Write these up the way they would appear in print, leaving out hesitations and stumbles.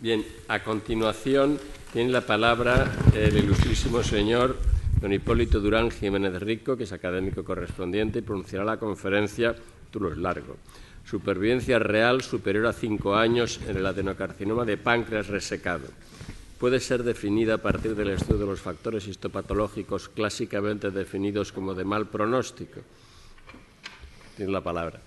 Bien, a continuación tiene la palabra el ilustrísimo señor don Hipólito Durán Jiménez Rico, que es académico correspondiente, y pronunciará la conferencia, título es largo, Supervivencia real superior a 5 años en el adenocarcinoma de páncreas resecado. Puede ser definida a partir del estudio de los factores histopatológicos clásicamente definidos como de mal pronóstico. Tiene la palabra.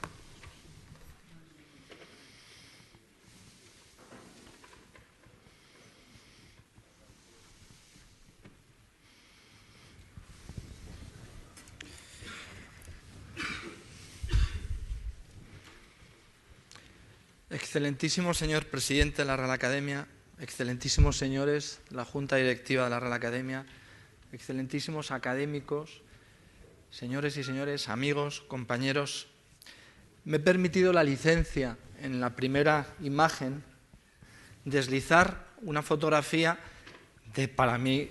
Excelentísimo señor presidente de la Real Academia, excelentísimos señores de la Junta Directiva de la Real Academia, excelentísimos académicos, señores y señores, amigos, compañeros, me he permitido la licencia en la primera imagen deslizar una fotografía de, para mí,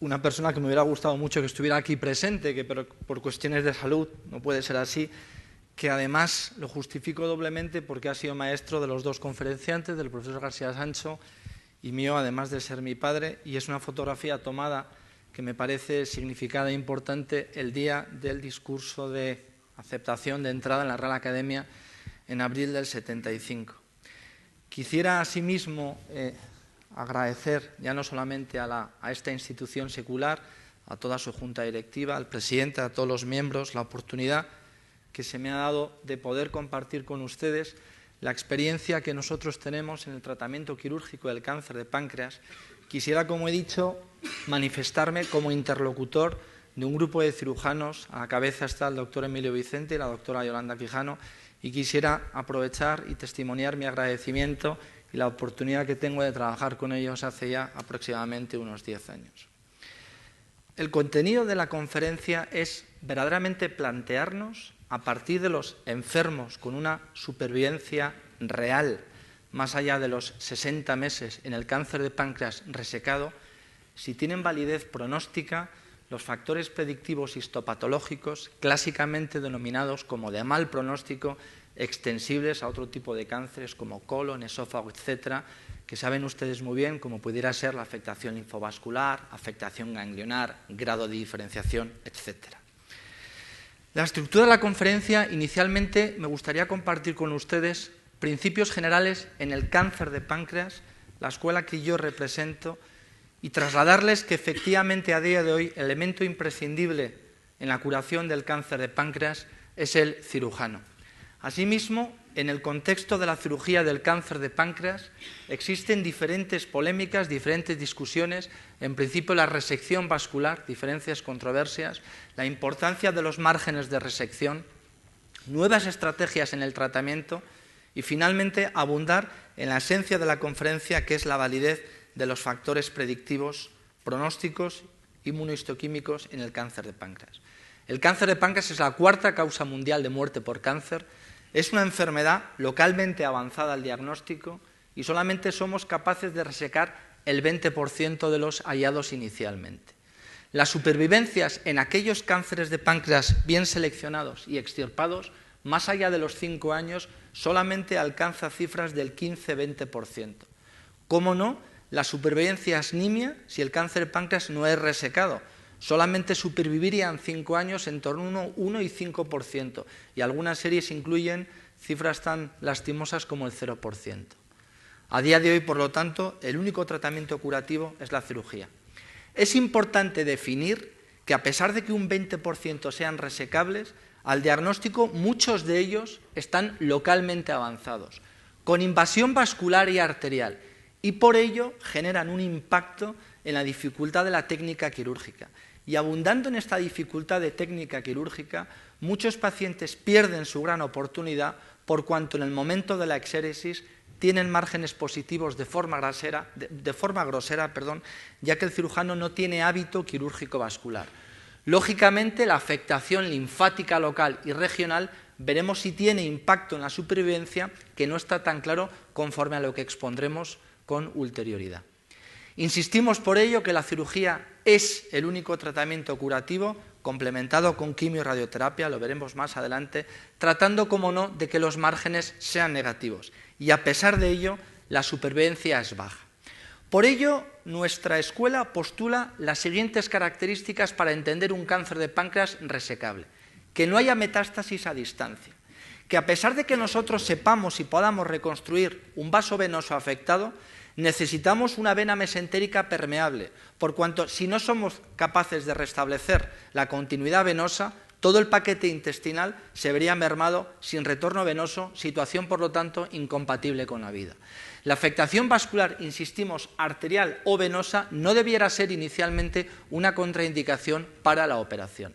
una persona que me hubiera gustado mucho que estuviera aquí presente, que pero por cuestiones de salud no puede ser así, que además lo justifico doblemente porque ha sido maestro de los dos conferenciantes, del profesor García Sancho y mío, además de ser mi padre, y es una fotografía tomada que me parece significada e importante el día del discurso de aceptación de entrada en la Real Academia en abril del 75. Quisiera asimismo agradecer ya no solamente a esta institución secular, a toda su junta directiva, al presidente, a todos los miembros, la oportunidad que se me ha dado de poder compartir con ustedes la experiencia que nosotros tenemos en el tratamiento quirúrgico del cáncer de páncreas. Quisiera, como he dicho, manifestarme como interlocutor de un grupo de cirujanos. A la cabeza está el doctor Emilio Vicente y la doctora Yolanda Quijano, y quisiera aprovechar y testimoniar mi agradecimiento y la oportunidad que tengo de trabajar con ellos hace ya aproximadamente unos 10 años. El contenido de la conferencia es verdaderamente plantearnos, a partir de los enfermos con una supervivencia real, más allá de los 60 meses en el cáncer de páncreas resecado, si tienen validez pronóstica los factores predictivos histopatológicos, clásicamente denominados como de mal pronóstico, extensibles a otro tipo de cánceres como colon, esófago, etcétera, que saben ustedes muy bien, como pudiera ser la afectación linfovascular, afectación ganglionar, grado de diferenciación, etcétera. La estructura de la conferencia, inicialmente me gustaría compartir con ustedes principios generales en el cáncer de páncreas, la escuela que yo represento, y trasladarles que efectivamente a día de hoy el elemento imprescindible en la curación del cáncer de páncreas es el cirujano. Asimismo, en el contexto de la cirugía del cáncer de páncreas existen diferentes polémicas, diferentes discusiones, en principio la resección vascular, diferencias, controversias, la importancia de los márgenes de resección, nuevas estrategias en el tratamiento y finalmente abundar en la esencia de la conferencia, que es la validez de los factores predictivos, pronósticos, inmunohistoquímicos en el cáncer de páncreas. El cáncer de páncreas es la cuarta causa mundial de muerte por cáncer. Es una enfermedad localmente avanzada al diagnóstico y solamente somos capaces de resecar el 20% de los hallados inicialmente. Las supervivencias en aquellos cánceres de páncreas bien seleccionados y extirpados, más allá de los 5 años, solamente alcanza cifras del 15-20%. ¿Cómo no? La supervivencia es nimia si el cáncer de páncreas no es resecado. Solamente supervivirían 5 años en torno a 1 y 5%, y algunas series incluyen cifras tan lastimosas como el 0%. A día de hoy, por lo tanto, el único tratamiento curativo es la cirugía. Es importante definir que a pesar de que un 20% sean resecables, al diagnóstico muchos de ellos están localmente avanzados, con invasión vascular y arterial, y por ello generan un impacto en la dificultad de la técnica quirúrgica. Y abundando en esta dificultad de técnica quirúrgica, muchos pacientes pierden su gran oportunidad por cuanto en el momento de la exéresis tienen márgenes positivos de forma grosera, ya que el cirujano no tiene hábito quirúrgico vascular. Lógicamente, la afectación linfática local y regional veremos si tiene impacto en la supervivencia, que no está tan claro conforme a lo que expondremos con ulterioridad. Insistimos por ello que la cirugía es el único tratamiento curativo, complementado con quimio y radioterapia, lo veremos más adelante, tratando, como no, de que los márgenes sean negativos. Y a pesar de ello, la supervivencia es baja. Por ello, nuestra escuela postula las siguientes características para entender un cáncer de páncreas resecable. Que no haya metástasis a distancia, que a pesar de que nosotros sepamos y podamos reconstruir un vaso venoso afectado, necesitamos una vena mesentérica permeable, por cuanto si no somos capaces de restablecer la continuidad venosa, todo el paquete intestinal se vería mermado sin retorno venoso, situación por lo tanto incompatible con la vida. La afectación vascular, insistimos, arterial o venosa no debiera ser inicialmente una contraindicación para la operación.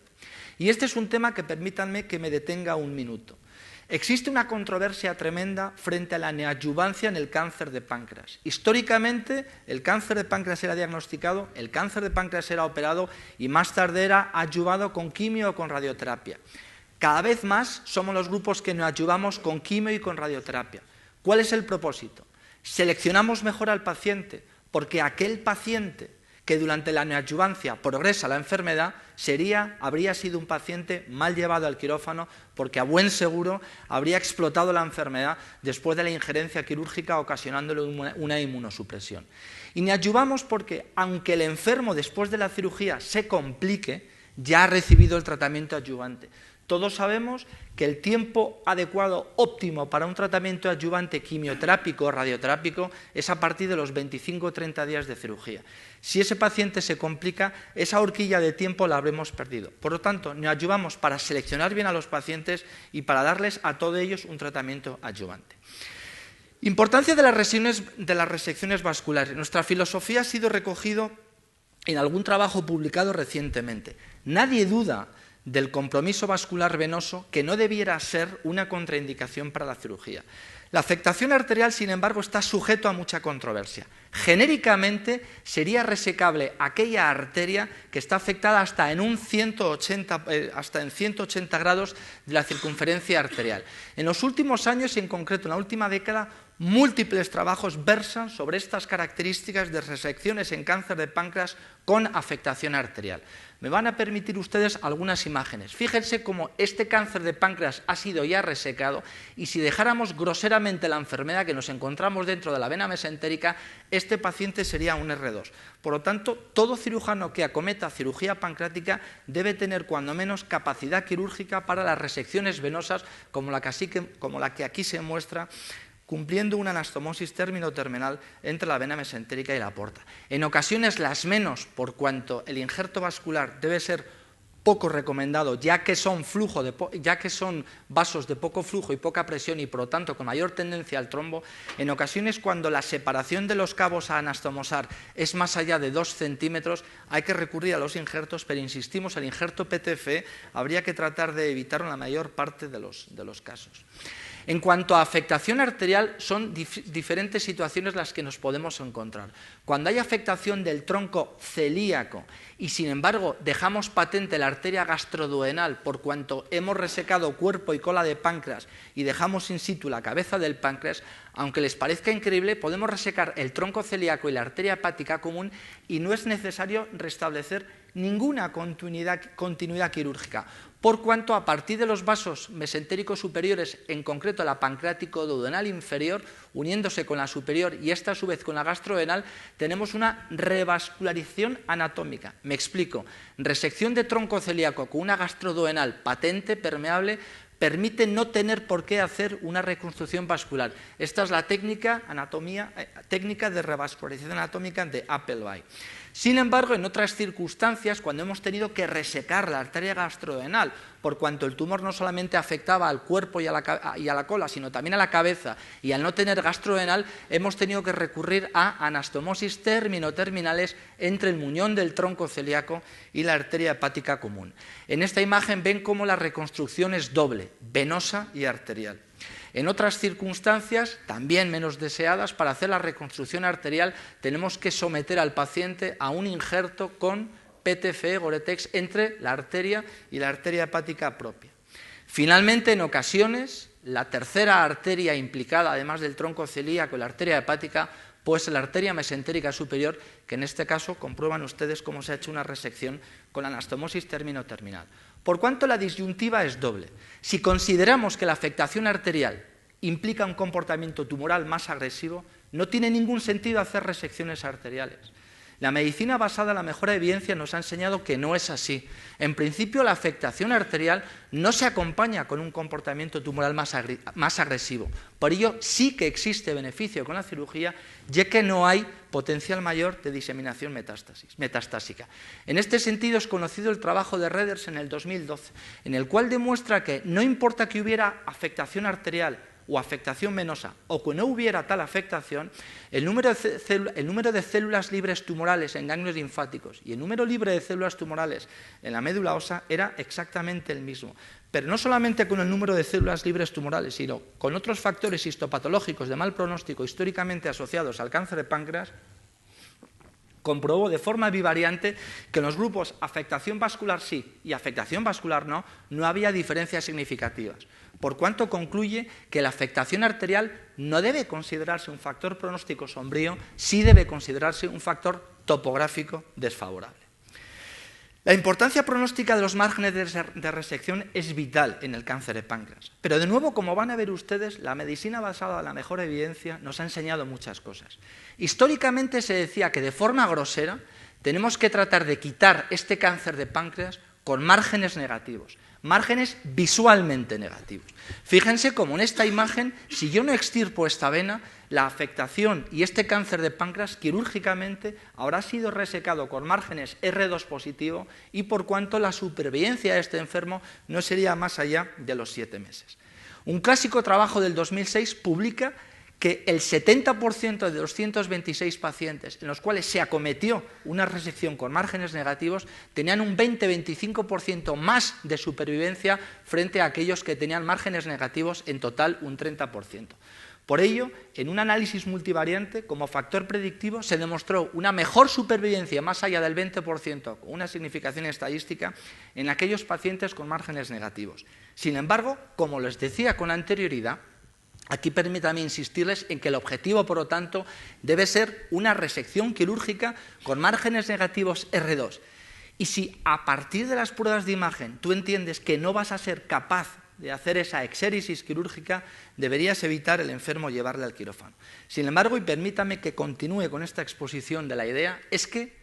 Y este es un tema que permítanme que me detenga un minuto. Existe una controversia tremenda frente a la neoadyuvancia en el cáncer de páncreas. Históricamente, el cáncer de páncreas era diagnosticado, el cáncer de páncreas era operado y más tarde era adyuvado con quimio o con radioterapia. Cada vez más somos los grupos que neoadyuvamos con quimio y con radioterapia. ¿Cuál es el propósito? Seleccionamos mejor al paciente, porque aquel paciente que durante la neoadyuvancia progresa la enfermedad habría sido un paciente mal llevado al quirófano porque a buen seguro habría explotado la enfermedad después de la injerencia quirúrgica ocasionándole una inmunosupresión. Y neoadyuvamos porque aunque el enfermo después de la cirugía se complique, ya ha recibido el tratamiento adyuvante. Todos sabemos que el tiempo adecuado, óptimo para un tratamiento adyuvante quimioterápico o radioterápico es a partir de los 25 o 30 días de cirugía. Si ese paciente se complica, esa horquilla de tiempo la habremos perdido. Por lo tanto, neoadyuvamos para seleccionar bien a los pacientes y para darles a todos ellos un tratamiento adyuvante. Importancia de las resecciones vasculares. Nuestra filosofía ha sido recogido en algún trabajo publicado recientemente. Nadie duda del compromiso vascular venoso, que no debiera ser una contraindicación para la cirugía. La afectación arterial, sin embargo, está sujeto a mucha controversia. Genéricamente, sería resecable aquella arteria que está afectada hasta en 180 grados de la circunferencia arterial. En los últimos años, y en concreto en la última década, múltiples trabajos versan sobre estas características de resecciones en cáncer de páncreas con afectación arterial. Me van a permitir ustedes algunas imágenes. Fíjense cómo este cáncer de páncreas ha sido ya resecado y si dejáramos groseramente la enfermedad que nos encontramos dentro de la vena mesentérica, este paciente sería un R2. Por lo tanto, todo cirujano que acometa cirugía pancreática debe tener cuando menos capacidad quirúrgica para las resecciones venosas como la que aquí se muestra, cumpliendo una anastomosis término-terminal entre la vena mesentérica y la porta. En ocasiones las menos, por cuanto el injerto vascular debe ser poco recomendado, ya que son vasos de poco flujo y poca presión y por lo tanto con mayor tendencia al trombo. En ocasiones cuando la separación de los cabos a anastomosar es más allá de 2 centímetros, hay que recurrir a los injertos, pero insistimos, el injerto PTFE habría que tratar de evitarlo en la mayor parte de los casos. En cuanto a afectación arterial, son diferentes situaciones las que nos podemos encontrar. Cuando hay afectación del tronco celíaco y, sin embargo, dejamos patente la arteria gastroduodenal por cuanto hemos resecado cuerpo y cola de páncreas y dejamos in situ la cabeza del páncreas, aunque les parezca increíble, podemos resecar el tronco celíaco y la arteria hepática común y no es necesario restablecer ninguna continuidad quirúrgica, por cuanto a partir de los vasos mesentéricos superiores, en concreto la pancreático-duodenal inferior, uniéndose con la superior y esta a su vez con la gastrodenal, tenemos una revascularización anatómica. Me explico. Resección de tronco celíaco con una gastroduodenal patente, permeable, permite no tener por qué hacer una reconstrucción vascular. Esta es la técnica de revascularización anatómica de Appleby. Sin embargo, en otras circunstancias, cuando hemos tenido que resecar la arteria gastrodenal, por cuanto el tumor no solamente afectaba al cuerpo y a la cola, sino también a la cabeza, y al no tener gastrodenal, hemos tenido que recurrir a anastomosis término-terminales entre el muñón del tronco celíaco y la arteria hepática común. En esta imagen ven cómo la reconstrucción es doble, venosa y arterial. En otras circunstancias, también menos deseadas, para hacer la reconstrucción arterial tenemos que someter al paciente a un injerto con PTFE, Goretex, entre la arteria y la arteria hepática propia. Finalmente, en ocasiones, la tercera arteria implicada, además del tronco celíaco y la arteria hepática, pues la arteria mesentérica superior, que en este caso comprueban ustedes cómo se ha hecho una resección con la anastomosis término-terminal. Por cuanto la disyuntiva es doble. Si consideramos que la afectación arterial implica un comportamiento tumoral más agresivo, No tiene ningún sentido hacer resecciones arteriales. La medicina basada en la mejor evidencia nos ha enseñado que no es así. En principio, la afectación arterial no se acompaña con un comportamiento tumoral más agresivo. Por ello, sí que existe beneficio con la cirugía, ya que no hay potencial mayor de diseminación metastásica. En este sentido, es conocido el trabajo de Reders en el 2012, en el cual demuestra que no importa que hubiera afectación arterial o afectación venosa, o que no hubiera tal afectación, el número de células libres tumorales en ganglios linfáticos y el número libre de células tumorales en la médula ósea era exactamente el mismo. Pero no solamente con el número de células libres tumorales, sino con otros factores histopatológicos de mal pronóstico históricamente asociados al cáncer de páncreas, comprobó de forma bivariante que en los grupos afectación vascular sí y afectación vascular no había diferencias significativas. Por cuanto concluye que la afectación arterial no debe considerarse un factor pronóstico sombrío, sí debe considerarse un factor topográfico desfavorable. La importancia pronóstica de los márgenes de resección es vital en el cáncer de páncreas. Pero de nuevo, como van a ver ustedes, la medicina basada en la mejor evidencia nos ha enseñado muchas cosas. Históricamente se decía que de forma grosera tenemos que tratar de quitar este cáncer de páncreas con márgenes negativos, márgenes visualmente negativos. Fíjense cómo en esta imagen, si yo no extirpo esta vena, la afectación y este cáncer de páncreas quirúrgicamente habrá sido resecado con márgenes R2 positivo y por cuanto la supervivencia de este enfermo no sería más allá de los 7 meses. Un clásico trabajo del 2006 publica que el 70% de 226 pacientes en los cuales se acometió una resección con márgenes negativos tenían un 20-25% más de supervivencia frente a aquellos que tenían márgenes negativos, en total un 30%. Por ello, en un análisis multivariante, como factor predictivo, se demostró una mejor supervivencia más allá del 20%, con una significación estadística, en aquellos pacientes con márgenes negativos. Sin embargo, como les decía con anterioridad, aquí permítanme insistirles en que el objetivo, por lo tanto, debe ser una resección quirúrgica con márgenes negativos R2. Y si a partir de las pruebas de imagen tú entiendes que no vas a ser capaz de hacer esa exéresis quirúrgica, deberías evitar el enfermo llevarle al quirófano. Sin embargo, y permítame que continúe con esta exposición de la idea, es que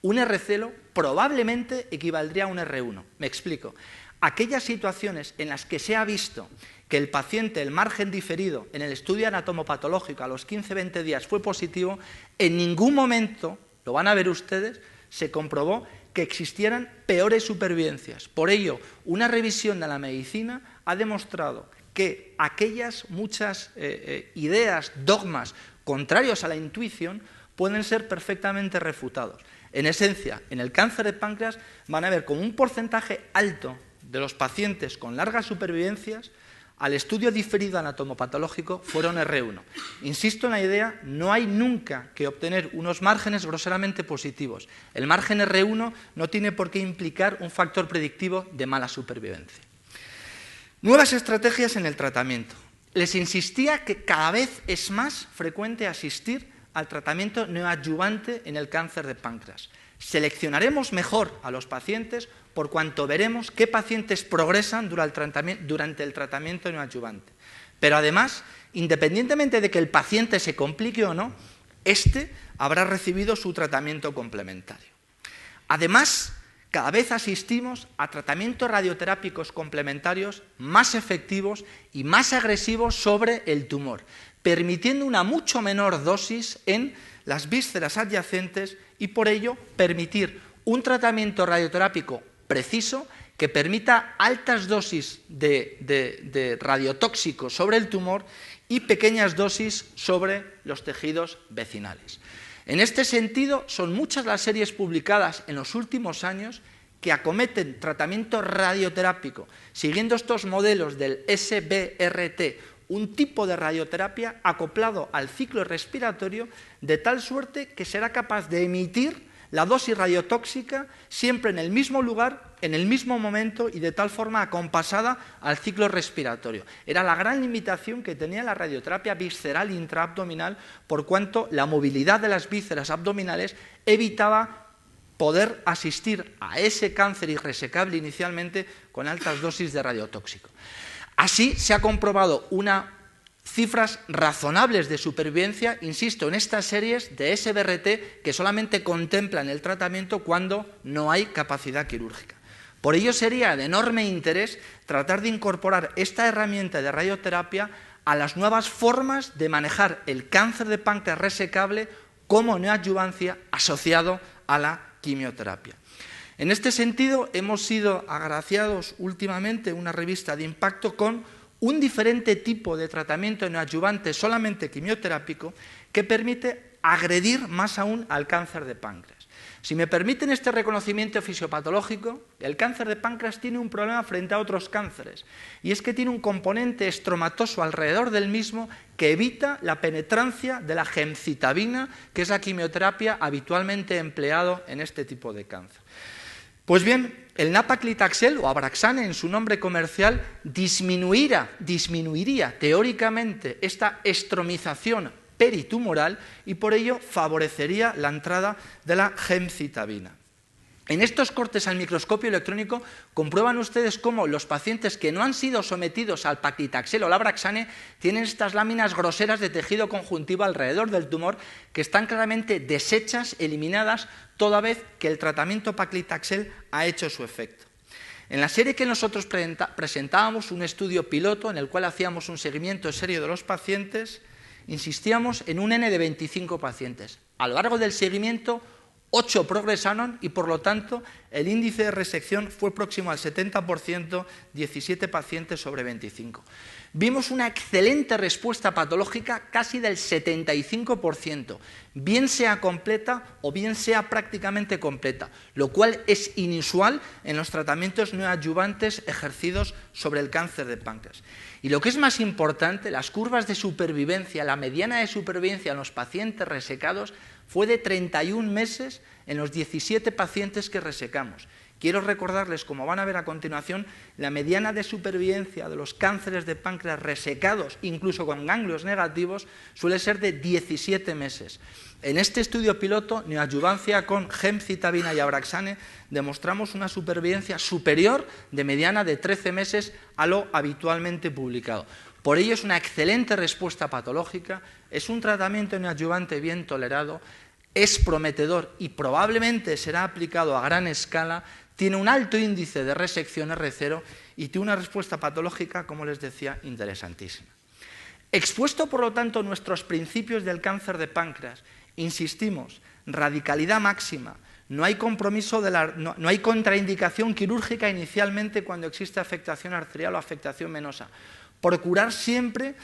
un R0 probablemente equivaldría a un R1. Me explico. Aquellas situaciones en las que se ha visto que el paciente, el margen diferido en el estudio anatomopatológico a los 15-20 días fue positivo, en ningún momento, lo van a ver ustedes, se comprobó que existieran peores supervivencias. Por ello, una revisión de la medicina ha demostrado que aquellas muchas ideas, dogmas contrarios a la intuición pueden ser perfectamente refutados. En esencia, en el cáncer de páncreas van a ver como un porcentaje alto de los pacientes con largas supervivencias al estudio diferido anatomopatológico fueron R1. Insisto en la idea, no hay nunca que obtener unos márgenes groseramente positivos. El margen R1 no tiene por qué implicar un factor predictivo de mala supervivencia. Nuevas estrategias en el tratamiento. Les insistía que cada vez es más frecuente asistir al tratamiento neoadyuvante en el cáncer de páncreas. Seleccionaremos mejor a los pacientes por cuanto veremos qué pacientes progresan durante el tratamiento neoadyuvante. Pero además, independientemente de que el paciente se complique o no, éste habrá recibido su tratamiento complementario. Además, cada vez asistimos a tratamientos radioterápicos complementarios más efectivos y más agresivos sobre el tumor, permitiendo una mucho menor dosis en las vísceras adyacentes y por ello permitir un tratamiento radioterápico preciso que permita altas dosis de radiotóxico sobre el tumor y pequeñas dosis sobre los tejidos vecinales. En este sentido, son muchas las series publicadas en los últimos años que acometen tratamiento radioterápico siguiendo estos modelos del SBRT, un tipo de radioterapia acoplado al ciclo respiratorio de tal suerte que será capaz de emitir la dosis radiotóxica siempre en el mismo lugar, en el mismo momento y de tal forma acompasada al ciclo respiratorio. Era la gran limitación que tenía la radioterapia visceral intraabdominal, por cuanto la movilidad de las vísceras abdominales evitaba poder asistir a ese cáncer irresecable inicialmente con altas dosis de radiotóxico. Así se ha comprobado una cifras razonables de supervivencia, insisto, en estas series de SBRT que solamente contemplan el tratamiento cuando no hay capacidad quirúrgica. Por ello sería de enorme interés tratar de incorporar esta herramienta de radioterapia a las nuevas formas de manejar el cáncer de páncreas resecable como neoadyuvancia asociado a la quimioterapia. En este sentido, hemos sido agraciados últimamente en una revista de impacto con un diferente tipo de tratamiento neoadyuvante solamente quimioterápico que permite agredir más aún al cáncer de páncreas. Si me permiten este reconocimiento fisiopatológico, el cáncer de páncreas tiene un problema frente a otros cánceres, y es que tiene un componente estromatoso alrededor del mismo que evita la penetrancia de la gemcitabina, que es la quimioterapia habitualmente empleada en este tipo de cáncer. Pues bien, el nab-paclitaxel o Abraxane en su nombre comercial disminuiría teóricamente esta estromización peritumoral y por ello favorecería la entrada de la gemcitabina. En estos cortes al microscopio electrónico comprueban ustedes cómo los pacientes que no han sido sometidos al paclitaxel o al Abraxane tienen estas láminas groseras de tejido conjuntivo alrededor del tumor que están claramente deshechas, eliminadas, toda vez que el tratamiento paclitaxel ha hecho su efecto. En la serie que nosotros presentábamos un estudio piloto en el cual hacíamos un seguimiento serio de los pacientes, insistíamos en un N de 25 pacientes. A lo largo del seguimiento, 8 progresaron y, por lo tanto, el índice de resección fue próximo al 70%, 17 pacientes sobre 25. Vimos una excelente respuesta patológica casi del 75%, bien sea completa o bien sea prácticamente completa, lo cual es inusual en los tratamientos neoadyuvantes ejercidos sobre el cáncer de páncreas. Y lo que es más importante, las curvas de supervivencia, la mediana de supervivencia en los pacientes resecados fue de 31 meses en los 17 pacientes que resecamos. Quiero recordarles, como van a ver a continuación, la mediana de supervivencia de los cánceres de páncreas resecados, incluso con ganglios negativos, suele ser de 17 meses. En este estudio piloto, neoadyuvancia con gemcitabina y Abraxane, demostramos una supervivencia superior de mediana de 13 meses a lo habitualmente publicado. Por ello es una excelente respuesta patológica, es un tratamiento neoadyuvante bien tolerado, es prometedor y probablemente será aplicado a gran escala, tiene un alto índice de resección R0 y tiene una respuesta patológica, como les decía, interesantísima. Expuesto, por lo tanto, nuestros principios del cáncer de páncreas, insistimos, radicalidad máxima, no hay compromiso no hay contraindicación quirúrgica inicialmente cuando existe afectación arterial o afectación venosa. Procurar siempre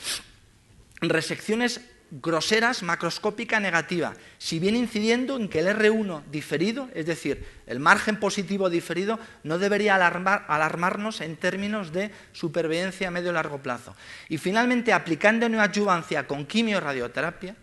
resecciones groseras, macroscópica negativa, si bien incidiendo en que el R1 diferido, es decir, el margen positivo diferido, no debería alarmarnos en términos de supervivencia a medio y largo plazo. Y finalmente, aplicando neoadyuvancia con quimio-radioterapia,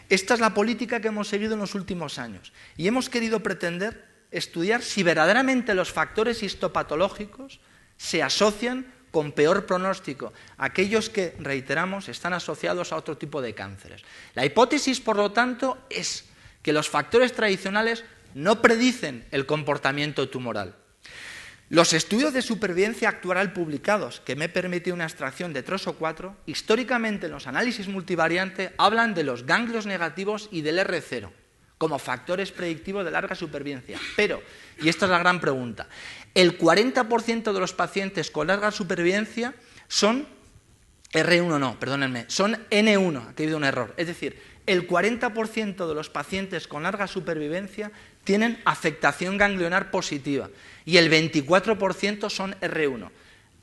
esta es la política que hemos seguido en los últimos años y hemos querido pretender estudiar si verdaderamente los factores histopatológicos se asocian con peor pronóstico, aquellos que, reiteramos, están asociados a otro tipo de cánceres. La hipótesis, por lo tanto, es que los factores tradicionales no predicen el comportamiento tumoral. Los estudios de supervivencia actual publicados, que me he permitido una extracción de 3 o 4, históricamente en los análisis multivariante hablan de los ganglios negativos y del R0 como factores predictivos de larga supervivencia. Pero, y esta es la gran pregunta, el 40% de los pacientes con larga supervivencia son son N1, aquí ha habido un error. Es decir, el 40% de los pacientes con larga supervivencia tienen afectación ganglionar positiva y el 24% son R1.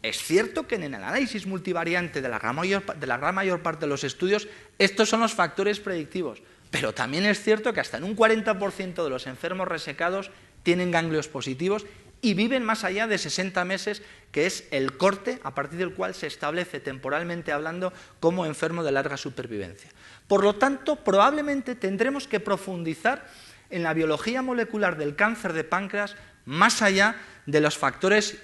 Es cierto que en el análisis multivariante de la gran mayor parte de los estudios estos son los factores predictivos, pero también es cierto que hasta en un 40% de los enfermos resecados tienen ganglios positivos y viven más allá de 60 meses, que es el corte a partir del cual se establece temporalmente hablando como enfermo de larga supervivencia. Por lo tanto, probablemente tendremos que profundizar en la biología molecular del cáncer de páncreas más allá de los factores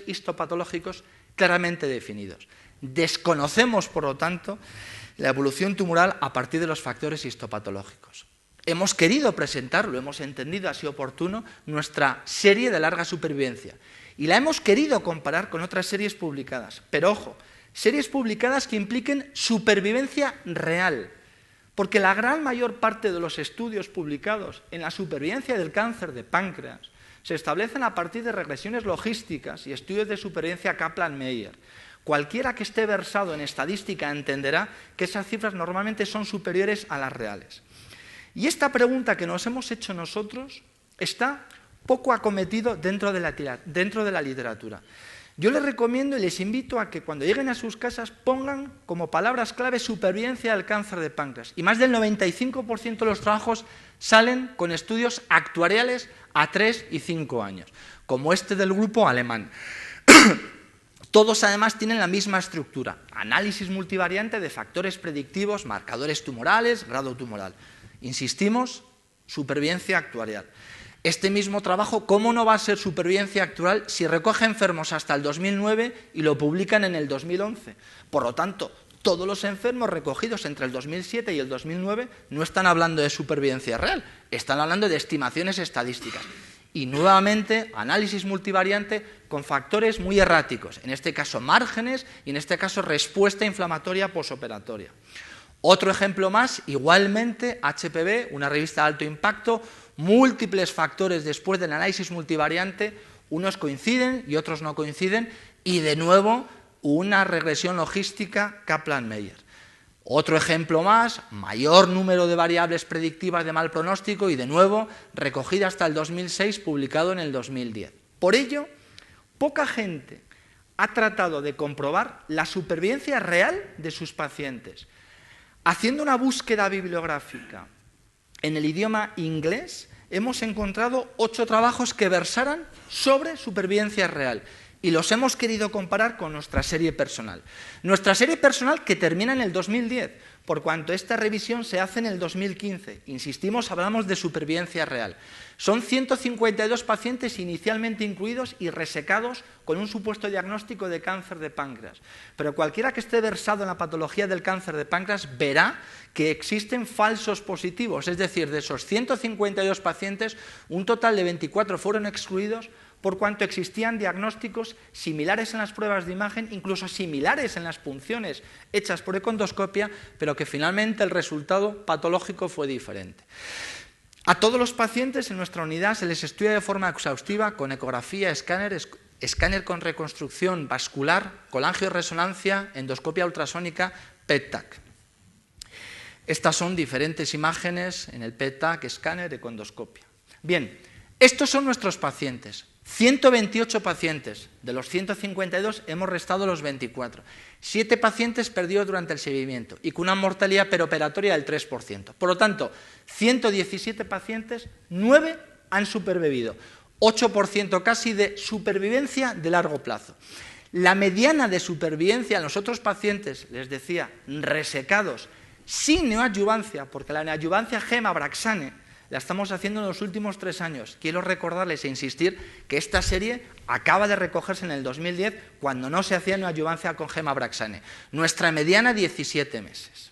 histopatológicos claramente definidos. Desconocemos, por lo tanto, la evolución tumoral a partir de los factores histopatológicos. Hemos querido presentar, lo hemos entendido así oportuno, nuestra serie de larga supervivencia y la hemos querido comparar con otras series publicadas. Pero ojo, series publicadas que impliquen supervivencia real, porque la gran mayor parte de los estudios publicados en la supervivencia del cáncer de páncreas se establecen a partir de regresiones logísticas y estudios de supervivencia Kaplan-Meier. Cualquiera que esté versado en estadística entenderá que esas cifras normalmente son superiores a las reales. Y esta pregunta que nos hemos hecho nosotros está poco acometido dentro de la literatura. Yo les recomiendo y les invito a que cuando lleguen a sus casas pongan como palabras clave supervivencia del cáncer de páncreas. Y más del 95% de los trabajos salen con estudios actuariales a 3 y 5 años, como este del grupo alemán. Todos además tienen la misma estructura: análisis multivariante de factores predictivos, marcadores tumorales, grado tumoral. Insistimos, supervivencia actuarial. Este mismo trabajo, ¿cómo no va a ser supervivencia actual si recoge enfermos hasta el 2009 y lo publican en el 2011? Por lo tanto, todos los enfermos recogidos entre el 2007 y el 2009 no están hablando de supervivencia real, están hablando de estimaciones estadísticas. Y nuevamente, análisis multivariante con factores muy erráticos, en este caso márgenes y en este caso respuesta inflamatoria posoperatoria. Otro ejemplo más, igualmente HPV, una revista de alto impacto, múltiples factores después del análisis multivariante, unos coinciden y otros no coinciden, y de nuevo una regresión logística Kaplan-Meier. Otro ejemplo más, mayor número de variables predictivas de mal pronóstico y de nuevo recogida hasta el 2006, publicado en el 2010. Por ello, poca gente ha tratado de comprobar la supervivencia real de sus pacientes. Haciendo una búsqueda bibliográfica en el idioma inglés, hemos encontrado 8 trabajos que versaran sobre supervivencia real y los hemos querido comparar con nuestra serie personal. Nuestra serie personal que termina en el 2010, por cuanto esta revisión se hace en el 2015. Insistimos, hablamos de supervivencia real. Son 152 pacientes inicialmente incluidos y resecados con un supuesto diagnóstico de cáncer de páncreas. Pero cualquiera que esté versado en la patología del cáncer de páncreas verá que existen falsos positivos, es decir, de esos 152 pacientes, un total de 24 fueron excluidos por cuanto existían diagnósticos similares en las pruebas de imagen, incluso similares en las punciones hechas por econdoscopia, pero que finalmente el resultado patológico fue diferente. A todos los pacientes en nuestra unidad se les estudia de forma exhaustiva con ecografía, escáner con reconstrucción vascular, colangioresonancia, endoscopia ultrasónica, PET-TAC. Estas son diferentes imágenes en el PET-TAC, escáner, econdoscopia. Bien, estos son nuestros pacientes. 128 pacientes, de los 152 hemos restado los 24. 7 pacientes perdidos durante el seguimiento y con una mortalidad peroperatoria del 3%. Por lo tanto, 117 pacientes, 9 han supervivido, 8% casi de supervivencia de largo plazo. La mediana de supervivencia en los otros pacientes, les decía, resecados, sin neoadyuvancia, porque la neoadyuvancia Gem-Abraxane la estamos haciendo en los últimos 3 años. Quiero recordarles e insistir que esta serie acaba de recogerse en el 2010, cuando no se hacía neoadyuvancia con Gem-Abraxane. Nuestra mediana, 17 meses.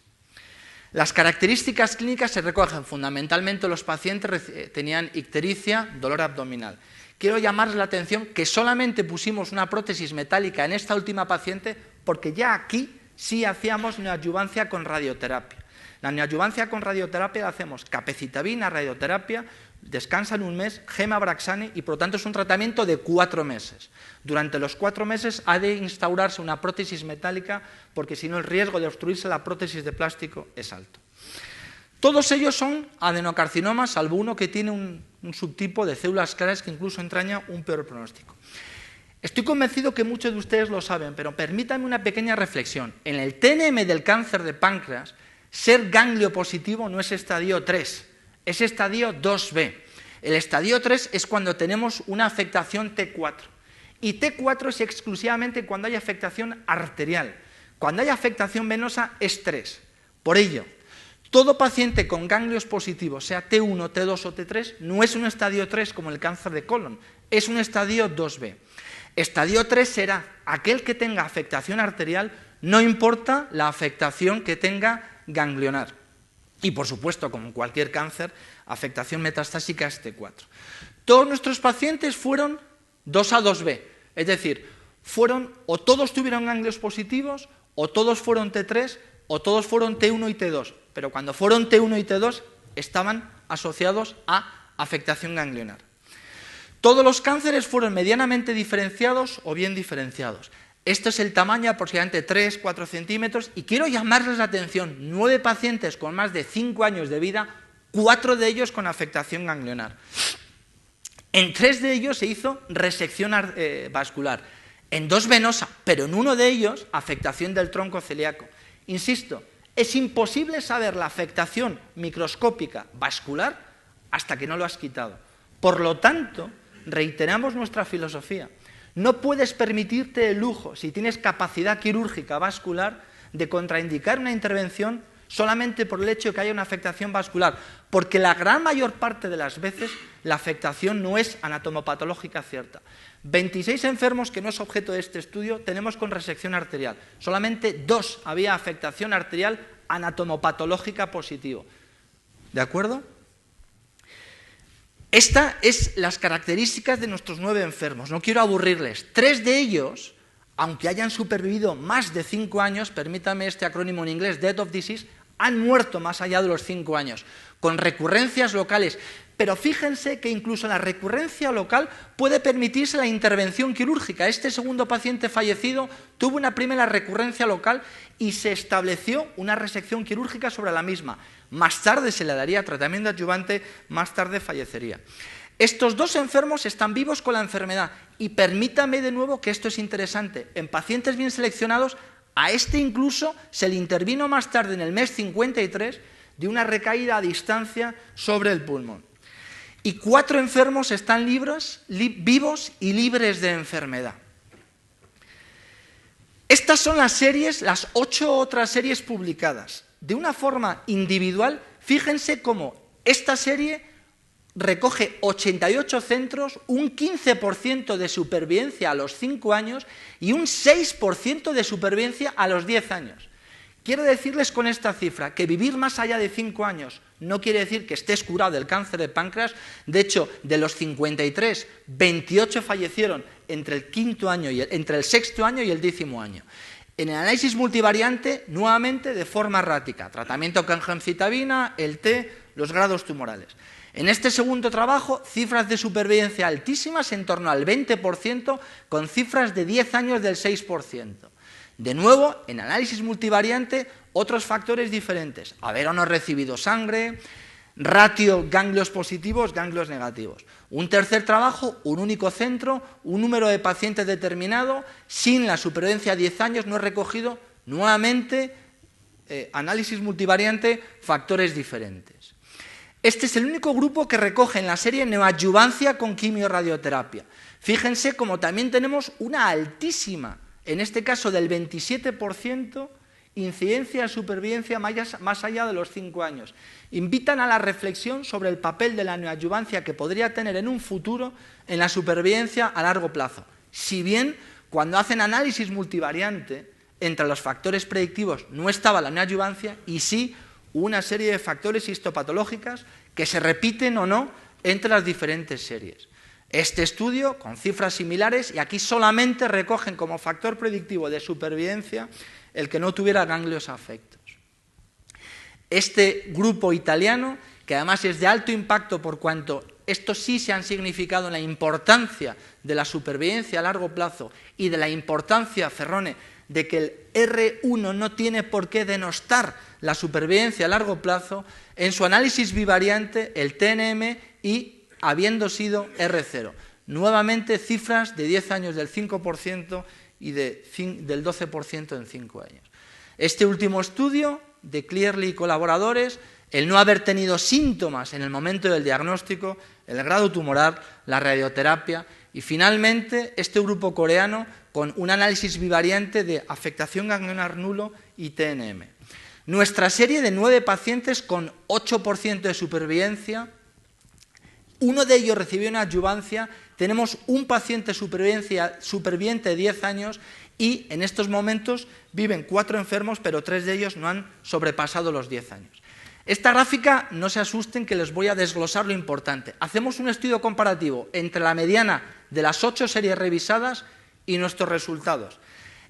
Las características clínicas se recogen fundamentalmente: los pacientes tenían ictericia, dolor abdominal. Quiero llamarles la atención que solamente pusimos una prótesis metálica en esta última paciente porque ya aquí sí hacíamos neoadyuvancia con radioterapia. La neoadyuvancia con radioterapia la hacemos capecitabina, radioterapia, descansan un mes, Gem-Abraxane, y por lo tanto es un tratamiento de 4 meses. Durante los 4 meses ha de instaurarse una prótesis metálica porque si no el riesgo de obstruirse la prótesis de plástico es alto. Todos ellos son adenocarcinomas, salvo uno que tiene un subtipo de células claras que incluso entraña un peor pronóstico. Estoy convencido que muchos de ustedes lo saben, pero permítanme una pequeña reflexión. En el TNM del cáncer de páncreas, ser ganglio positivo no es estadio 3, es estadio 2B. El estadio 3 es cuando tenemos una afectación T4. Y T4 es exclusivamente cuando hay afectación arterial. Cuando hay afectación venosa es 3. Por ello, todo paciente con ganglios positivos, sea T1, T2 o T3, no es un estadio 3 como el cáncer de colon, es un estadio 2B. Estadio 3 será aquel que tenga afectación arterial, no importa la afectación que tenga ganglionar. Y por supuesto, como en cualquier cáncer, afectación metastásica es T4. Todos nuestros pacientes fueron 2A, 2B, es decir, fueron, o todos tuvieron ganglios positivos, o todos fueron T3, o todos fueron T1 y T2. Pero cuando fueron T1 y T2 estaban asociados a afectación ganglionar. Todos los cánceres fueron medianamente diferenciados o bien diferenciados. Este es el tamaño, aproximadamente 3-4 centímetros, y quiero llamarles la atención: 9 pacientes con más de 5 años de vida, 4 de ellos con afectación ganglionar. En 3 de ellos se hizo resección vascular, en 2 venosa, pero en 1 de ellos afectación del tronco celíaco. Insisto, es imposible saber la afectación microscópica vascular hasta que no lo has quitado. Por lo tanto, reiteramos nuestra filosofía. No puedes permitirte el lujo, si tienes capacidad quirúrgica vascular, de contraindicar una intervención solamente por el hecho de que haya una afectación vascular, porque la gran mayor parte de las veces la afectación no es anatomopatológica cierta. 26 enfermos, que no es objeto de este estudio, tenemos con resección arterial. Solamente 2 había afectación arterial anatomopatológica positivo. ¿De acuerdo? Estas son las características de nuestros 9 enfermos. No quiero aburrirles. 3 de ellos, aunque hayan supervivido más de 5 años, permítame este acrónimo en inglés, Death of Disease, han muerto más allá de los 5 años, con recurrencias locales. Pero fíjense que incluso la recurrencia local puede permitirse la intervención quirúrgica. Este segundo paciente fallecido tuvo una primera recurrencia local y se estableció una resección quirúrgica sobre la misma. Más tarde se le daría tratamiento adyuvante, más tarde fallecería. Estos 2 enfermos están vivos con la enfermedad, y permítame de nuevo que esto es interesante. En pacientes bien seleccionados, a este incluso se le intervino más tarde, en el mes 53, de una recaída a distancia sobre el pulmón. Y 4 enfermos están vivos y libres de enfermedad. Estas son las series, las 8 otras series publicadas. De una forma individual, fíjense cómo esta serie recoge 88 centros, un 15% de supervivencia a los 5 años y un 6% de supervivencia a los 10 años. Quiero decirles con esta cifra que vivir más allá de 5 años no quiere decir que estés curado del cáncer de páncreas. De hecho, de los 53, 28 fallecieron entre el 6º año y el 10º año. En el análisis multivariante, nuevamente de forma errática, tratamiento con gemcitabina, el T, los grados tumorales. En este segundo trabajo, cifras de supervivencia altísimas, en torno al 20%, con cifras de 10 años del 6%. De nuevo, en análisis multivariante, otros factores diferentes: haber o no recibido sangre, ratio ganglios positivos, ganglios negativos. Un tercer trabajo, un único centro, un número de pacientes determinado, sin la supervivencia a 10 años, no he recogido, nuevamente, análisis multivariante, factores diferentes. Este es el único grupo que recoge en la serie neoadyuvancia con quimioradioterapia. Fíjense como también tenemos una altísima, en este caso del 27%, incidencia de supervivencia más allá de los 5 años. Invitan a la reflexión sobre el papel de la neoadyuvancia que podría tener en un futuro en la supervivencia a largo plazo. Si bien, cuando hacen análisis multivariante, entre los factores predictivos no estaba la neoadyuvancia, y sí una serie de factores histopatológicas que se repiten o no entre las diferentes series. Este estudio, con cifras similares, y aquí solamente recogen como factor predictivo de supervivencia el que no tuviera ganglios afectos. Este grupo italiano, que además es de alto impacto por cuanto estos sí se han significado en la importancia de la supervivencia a largo plazo y de la importancia, Ferrone, de que el R1 no tiene por qué denostar la supervivencia a largo plazo, en su análisis bivariante, el TNM, y habiendo sido R0. Nuevamente cifras de 10 años del 5% y del 12% en 5 años. Este último estudio de Clearly y colaboradores, el no haber tenido síntomas en el momento del diagnóstico, el grado tumoral, la radioterapia, y finalmente este grupo coreano con un análisis bivariante de afectación ganglionar nulo y TNM. Nuestra serie de 9 pacientes con 8% de supervivencia, uno de ellos recibió una adyuvancia, tenemos un paciente superviviente de 10 años y en estos momentos viven 4 enfermos, pero 3 de ellos no han sobrepasado los 10 años. Esta gráfica, no se asusten que les voy a desglosar lo importante. Hacemos un estudio comparativo entre la mediana de las 8 series revisadas y nuestros resultados.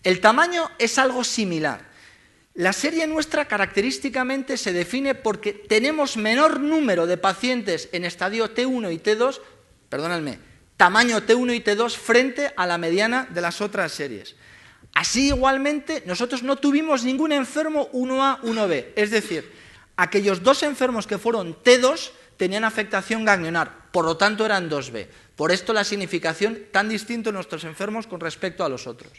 El tamaño es algo similar. La serie nuestra característicamente se define porque tenemos menor número de pacientes en estadio T1 y T2, perdónenme, tamaño T1 y T2 frente a la mediana de las otras series. Así igualmente nosotros no tuvimos ningún enfermo 1A, 1B, es decir, aquellos 2 enfermos que fueron T2 tenían afectación ganglionar, por lo tanto eran 2B. Por esto la significación tan distinta en nuestros enfermos con respecto a los otros.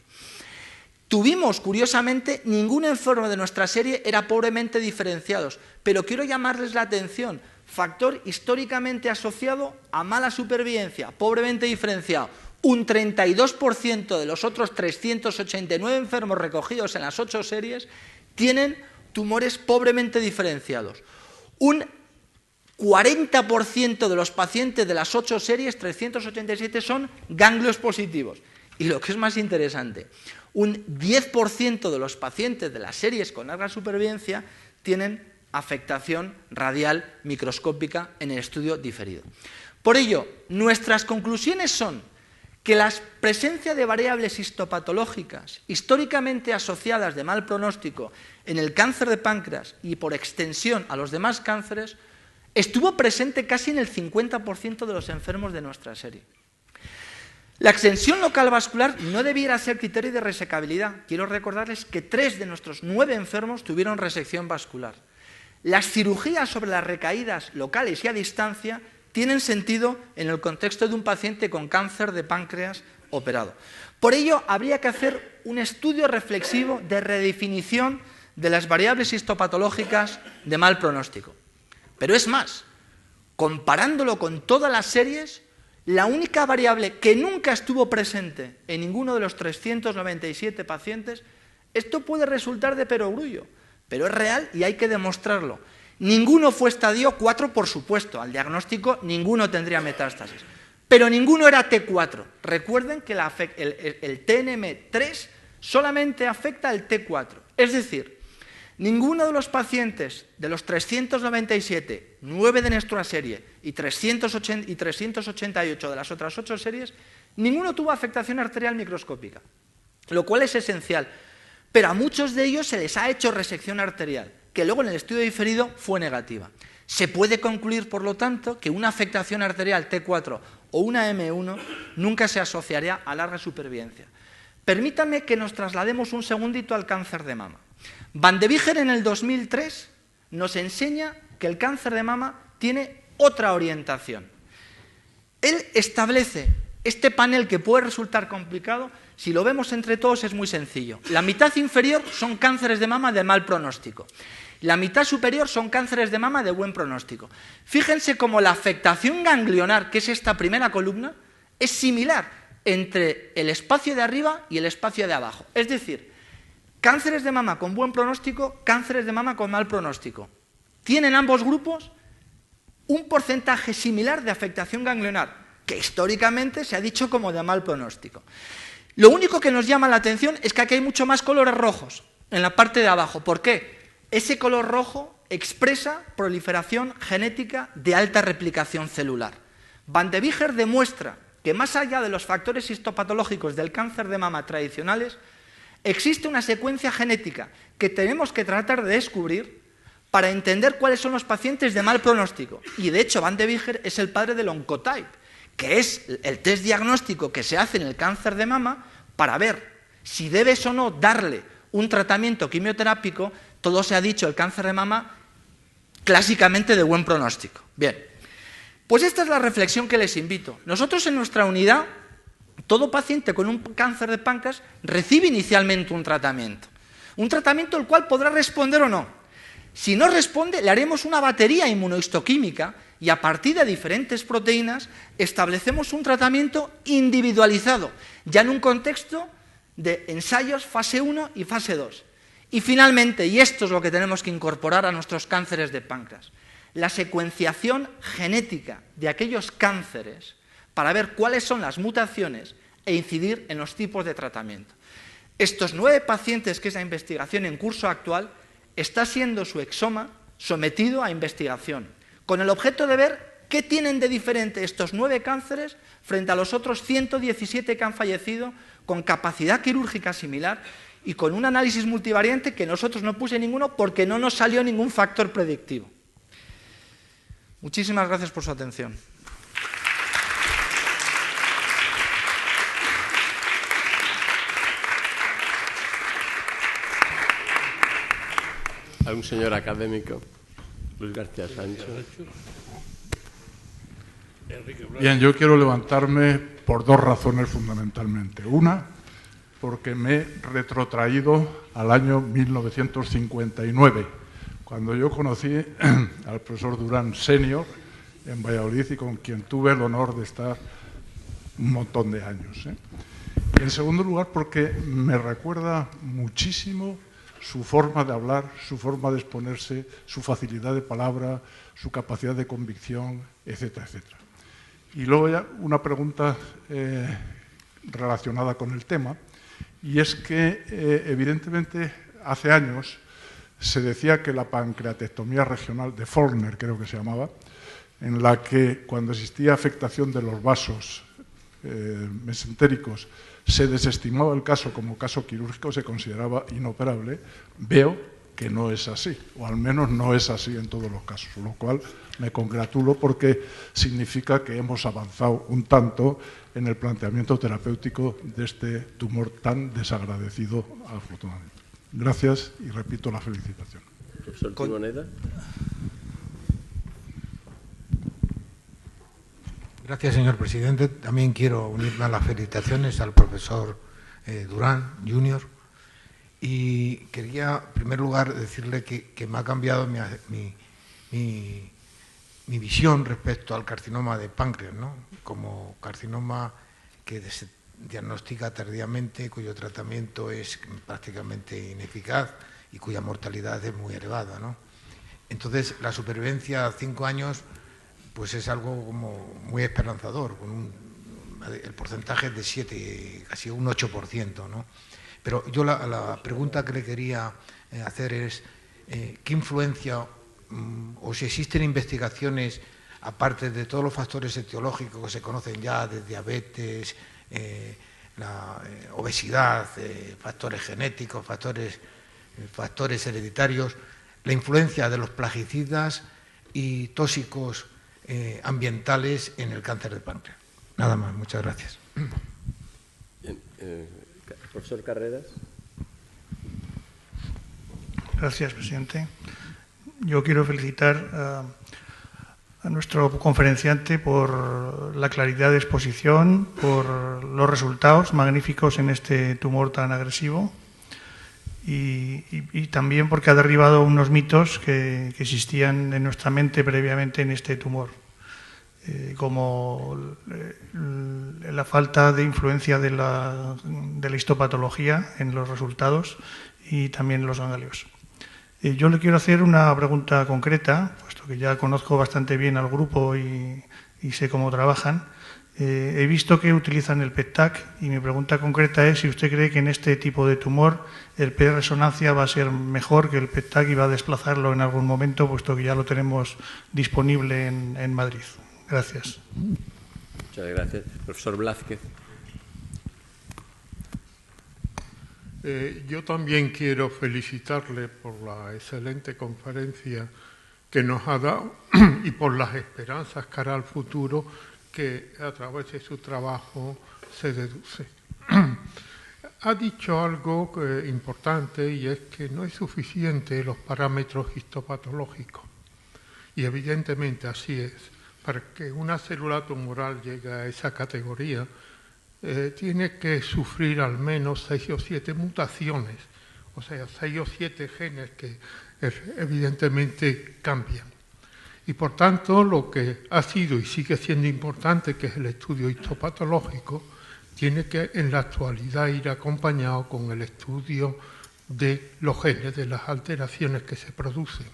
Tuvimos, curiosamente, ningún enfermo de nuestra serie era pobremente diferenciados, pero quiero llamarles la atención, factor históricamente asociado a mala supervivencia, pobremente diferenciado. Un 32% de los otros 389 enfermos recogidos en las 8 series tienen tumores pobremente diferenciados. Un 40% de los pacientes de las 8 series, 387, son ganglios positivos. Y lo que es más interesante, un 10% de los pacientes de las series con larga supervivencia tienen afectación radial microscópica en el estudio diferido. Por ello, nuestras conclusiones son que la presencia de variables histopatológicas históricamente asociadas de mal pronóstico en el cáncer de páncreas y por extensión a los demás cánceres estuvo presente casi en el 50% de los enfermos de nuestra serie. La extensión local vascular no debiera ser criterio de resecabilidad. Quiero recordarles que 3 de nuestros 9 enfermos tuvieron resección vascular. Las cirugías sobre las recaídas locales y a distancia tienen sentido en el contexto de un paciente con cáncer de páncreas operado. Por ello, habría que hacer un estudio reflexivo de redefinición de las variables histopatológicas de mal pronóstico. Pero es más, comparándolo con todas las series, la única variable que nunca estuvo presente en ninguno de los 397 pacientes, esto puede resultar de perogrullo, pero es real y hay que demostrarlo. Ninguno fue estadio 4, por supuesto, al diagnóstico ninguno tendría metástasis, pero ninguno era T4. Recuerden que el TNM3 solamente afecta al T4, es decir, ninguno de los pacientes de los 397, 9 de nuestra serie y 388 de las otras 8 series, ninguno tuvo afectación arterial microscópica, lo cual es esencial. Pero a muchos de ellos se les ha hecho resección arterial, que luego en el estudio diferido fue negativa. Se puede concluir, por lo tanto, que una afectación arterial T4 o una M1 nunca se asociaría a larga supervivencia. Permítanme que nos traslademos un segundito al cáncer de mama. Van de Viger en el 2003 nos enseña que el cáncer de mama tiene otra orientación. Él establece este panel que puede resultar complicado, si lo vemos entre todos es muy sencillo. La mitad inferior son cánceres de mama de mal pronóstico. La mitad superior son cánceres de mama de buen pronóstico. Fíjense cómo la afectación ganglionar, que es esta primera columna, es similar entre el espacio de arriba y el espacio de abajo. Es decir, cánceres de mama con buen pronóstico, cánceres de mama con mal pronóstico. Tienen ambos grupos un porcentaje similar de afectación ganglionar, que históricamente se ha dicho como de mal pronóstico. Lo único que nos llama la atención es que aquí hay mucho más colores rojos en la parte de abajo. ¿Por qué? Ese color rojo expresa proliferación genética de alta replicación celular. Van de Viger demuestra que más allá de los factores histopatológicos del cáncer de mama tradicionales, existe una secuencia genética que tenemos que tratar de descubrir para entender cuáles son los pacientes de mal pronóstico. Y de hecho Van de Viger es el padre del Oncotype, que es el test diagnóstico que se hace en el cáncer de mama para ver si debes o no darle un tratamiento quimioterápico. Todo se ha dicho, el cáncer de mama clásicamente de buen pronóstico. Bien, pues esta es la reflexión que les invito. Nosotros en nuestra unidad, todo paciente con un cáncer de páncreas recibe inicialmente un tratamiento al cual podrá responder o no. Si no responde, le haremos una batería inmunohistoquímica y a partir de diferentes proteínas establecemos un tratamiento individualizado, ya en un contexto de ensayos fase 1 y fase 2. Y finalmente, y esto es lo que tenemos que incorporar a nuestros cánceres de páncreas, la secuenciación genética de aquellos cánceres para ver cuáles son las mutaciones e incidir en los tipos de tratamiento. Estos 9 pacientes, que es la investigación en curso actual, está siendo su exoma sometido a investigación, con el objeto de ver ¿Qué tienen de diferente estos 9 cánceres frente a los otros 117 que han fallecido con capacidad quirúrgica similar y con un análisis multivariante que nosotros no puse ninguno porque no nos salió ningún factor predictivo? Muchísimas gracias por su atención. A un señor académico, Luis García Sancho. Bien, yo quiero levantarme por 2 razones fundamentalmente. Una, porque me he retrotraído al año 1959, cuando yo conocí al profesor Durán Senior en Valladolid y con quien tuve el honor de estar un montón de años. Y en segundo lugar, porque me recuerda muchísimo su forma de hablar, su forma de exponerse, su facilidad de palabra, su capacidad de convicción, etcétera, etcétera. Y luego ya una pregunta relacionada con el tema, y es que evidentemente hace años se decía que la pancreatectomía regional de Follner, creo que se llamaba, en la que cuando existía afectación de los vasos mesentéricos se desestimaba el caso como caso quirúrgico, se consideraba inoperable. Veo que no es así, o al menos no es así en todos los casos, lo cual me congratulo porque significa que hemos avanzado un tanto en el planteamiento terapéutico de este tumor tan desagradecido, afortunadamente. Gracias y repito la felicitación. Profesor Timoneda. Gracias, señor presidente. También quiero unirme a las felicitaciones al profesor Durán, Junior. Y quería, en primer lugar, decirle que me ha cambiado mi visión respecto al carcinoma de páncreas, ¿no? Como carcinoma que se diagnostica tardíamente, cuyo tratamiento es prácticamente ineficaz y cuya mortalidad es muy elevada, ¿no? Entonces, la supervivencia a 5 años pues es algo como muy esperanzador, con el porcentaje de 7, casi un 8%, ¿no? Pero yo la pregunta que le quería hacer es ¿qué influencia o si existen investigaciones, aparte de todos los factores etiológicos que se conocen ya, de diabetes, la obesidad, factores genéticos, factores hereditarios, la influencia de los plaguicidas y tóxicos ambientales en el cáncer de páncreas? Nada más, muchas gracias. Profesor Carreras. Gracias, presidente. Yo quiero felicitar a nuestro conferenciante por la claridad de exposición, por los resultados magníficos en este tumor tan agresivo y también porque ha derribado unos mitos que existían en nuestra mente previamente en este tumor, como la falta de influencia de la histopatología en los resultados y también en los ganglios. Yo le quiero hacer una pregunta concreta, puesto que ya conozco bastante bien al grupo y sé cómo trabajan. He visto que utilizan el PET-TAC y mi pregunta concreta es si usted cree que en este tipo de tumor el PET-resonancia va a ser mejor que el PET-TAC y va a desplazarlo en algún momento, puesto que ya lo tenemos disponible en Madrid. Gracias. Muchas gracias. Profesor Blázquez. Yo también quiero felicitarle por la excelente conferencia que nos ha dado y por las esperanzas cara al futuro que a través de su trabajo se deduce. Ha dicho algo importante y es que no es suficiente los parámetros histopatológicos. Y evidentemente así es. Para que una célula tumoral llegue a esa categoría, tiene que sufrir al menos 6 o 7 mutaciones, o sea, 6 o 7 genes que evidentemente cambian. Y por tanto, lo que ha sido y sigue siendo importante, que es el estudio histopatológico, tiene que en la actualidad ir acompañado con el estudio de los genes, de las alteraciones que se producen.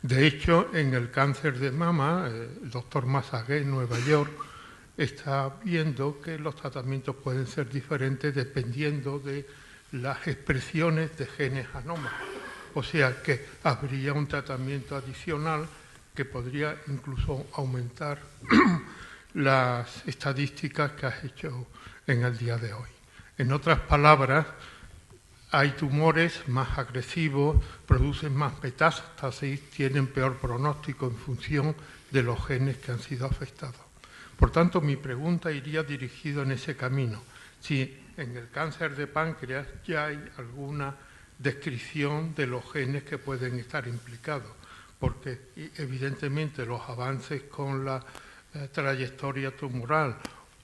De hecho, en el cáncer de mama, el doctor Massagué en Nueva York está viendo que los tratamientos pueden ser diferentes dependiendo de las expresiones de genes anómalos. O sea que habría un tratamiento adicional que podría incluso aumentar las estadísticas que has hecho en el día de hoy. En otras palabras, hay tumores más agresivos, producen más metástasis, tienen peor pronóstico en función de los genes que han sido afectados. Por tanto, mi pregunta iría dirigida en ese camino. Si en el cáncer de páncreas ya hay alguna descripción de los genes que pueden estar implicados, porque evidentemente los avances con la trayectoria tumoral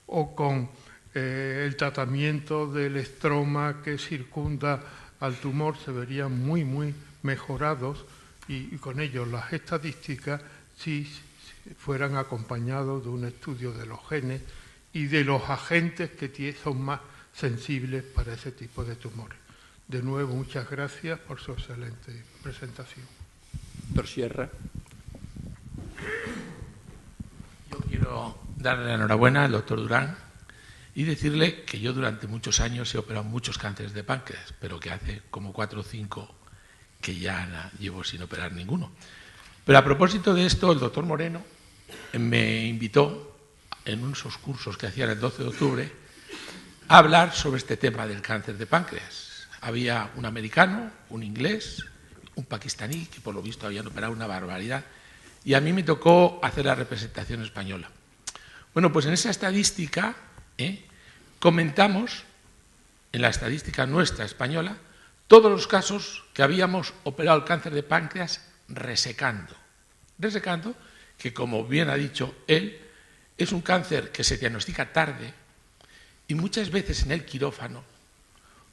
o con el tratamiento del estroma que circunda al tumor se verían muy, muy mejorados y con ello las estadísticas si fueran acompañados de un estudio de los genes y de los agentes que son más sensibles para ese tipo de tumores. De nuevo, muchas gracias por su excelente presentación. Doctor Sierra. Yo quiero darle la enhorabuena al doctor Durán y decirle que yo durante muchos años he operado muchos cánceres de páncreas, pero que hace como 4 o 5 que ya llevo sin operar ninguno. Pero a propósito de esto, el doctor Moreno me invitó en unos cursos que hacían el 12 de octubre a hablar sobre este tema del cáncer de páncreas. Había un americano, un inglés, un pakistaní, que por lo visto habían operado una barbaridad, y a mí me tocó hacer la representación española. Bueno, pues en esa estadística comentamos, en la estadística nuestra española, todos los casos que habíamos operado el cáncer de páncreas resecando. Resecando, que como bien ha dicho él, es un cáncer que se diagnostica tarde y muchas veces en el quirófano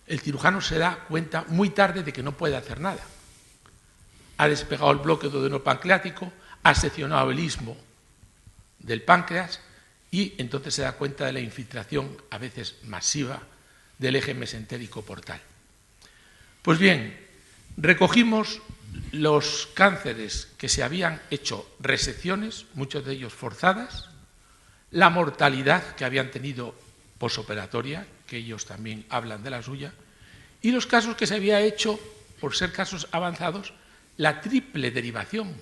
el cirujano se da cuenta muy tarde de que no puede hacer nada. Ha despegado el bloque duodenopancreático, ha seccionado el istmo del páncreas y entonces se da cuenta de la infiltración, a veces masiva, del eje mesentérico portal. Pues bien, recogimos los cánceres que se habían hecho resecciones, muchos de ellos forzadas, la mortalidad que habían tenido posoperatoria, que ellos también hablan de la suya, y los casos que se había hecho, por ser casos avanzados, la triple derivación,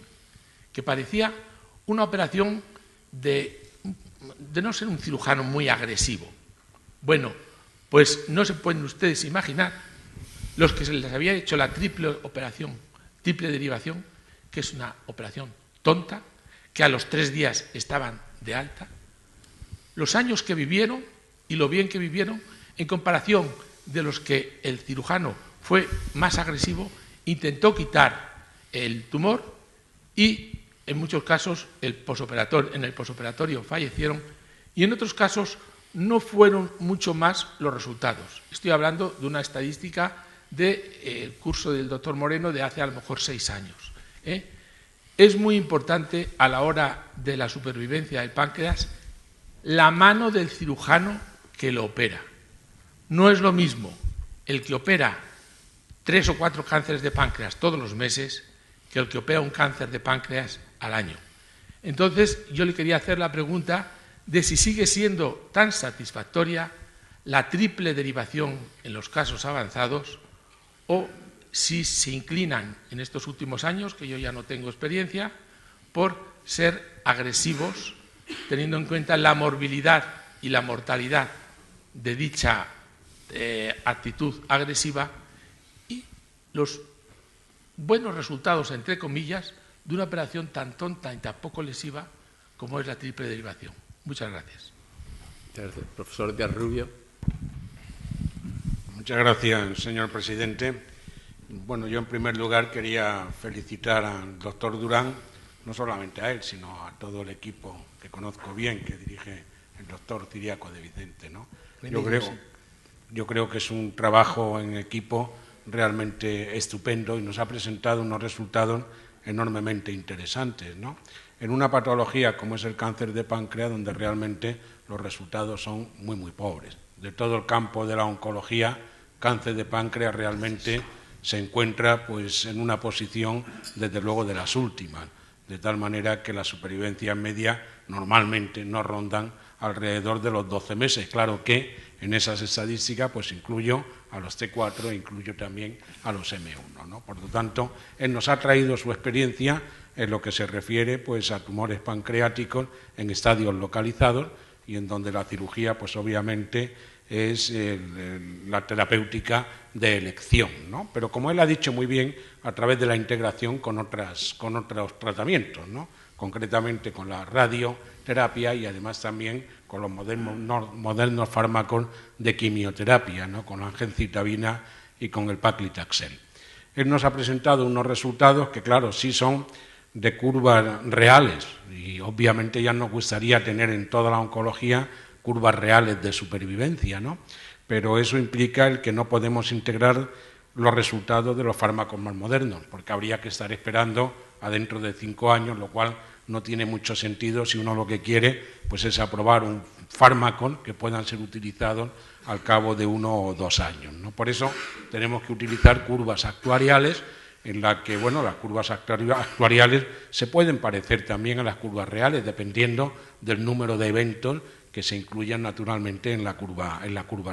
que parecía una operación de no ser un cirujano muy agresivo. Bueno, pues no se pueden ustedes imaginar los que se les había hecho la triple derivación, que es una operación tonta, que a los 3 días estaban de alta, los años que vivieron y lo bien que vivieron en comparación de los que el cirujano fue más agresivo, intentó quitar el tumor y en muchos casos en el posoperatorio fallecieron y en otros casos no fueron mucho más los resultados. Estoy hablando de una estadística del curso del doctor Moreno de hace a lo mejor 6 años. Es muy importante a la hora de la supervivencia del páncreas la mano del cirujano que lo opera. No es lo mismo el que opera 3 o 4 cánceres de páncreas todos los meses que el que opera un cáncer de páncreas al año. Entonces, yo le quería hacer la pregunta de si sigue siendo tan satisfactoria la triple derivación en los casos avanzados o si se inclinan en estos últimos años, que yo ya no tengo experiencia, por ser agresivos, teniendo en cuenta la morbilidad y la mortalidad de dicha actitud agresiva y los buenos resultados, entre comillas, de una operación tan tonta y tan poco lesiva como es la triple derivación. Muchas gracias. Muchas gracias. Profesor Díaz Rubio. Muchas gracias, señor presidente. Bueno, yo en primer lugar quería felicitar al doctor Durán, no solamente a él, sino a todo el equipo que conozco bien, que dirige el doctor Ciriaco de Vicente, ¿no? Yo creo que es un trabajo en equipo realmente estupendo y nos ha presentado unos resultados enormemente interesantes, ¿no? En una patología como es el cáncer de páncreas, donde realmente los resultados son muy, muy pobres. De todo el campo de la oncología, cáncer de páncreas realmente se encuentra pues, en una posición, desde luego, de las últimas, de tal manera que la supervivencia media normalmente no rondan alrededor de los 12 meses. Claro que en esas estadísticas pues incluyo a los T4 e incluyo también a los M1, ¿no? Por lo tanto, él nos ha traído su experiencia en lo que se refiere pues, a tumores pancreáticos en estadios localizados y en donde la cirugía, pues obviamente, es la terapéutica de elección, ¿no? Pero como él ha dicho muy bien, a través de la integración con otros tratamientos, ¿no? Concretamente con la radioterapia y además también con los modernos fármacos de quimioterapia, ¿no? Con la gencitabina y con el paclitaxel. Él nos ha presentado unos resultados que, claro, sí son de curvas reales y obviamente ya nos gustaría tener en toda la oncología curvas reales de supervivencia, ¿no? Pero eso implica el que no podemos integrar los resultados de los fármacos más modernos, porque habría que estar esperando a dentro de 5 años, lo cual no tiene mucho sentido si uno lo que quiere pues es aprobar un fármaco que puedan ser utilizados al cabo de 1 o 2 años, ¿no? Por eso tenemos que utilizar curvas actuariales en la que, bueno, las curvas actuariales se pueden parecer también a las curvas reales, dependiendo del número de eventos que se incluyan naturalmente en la curva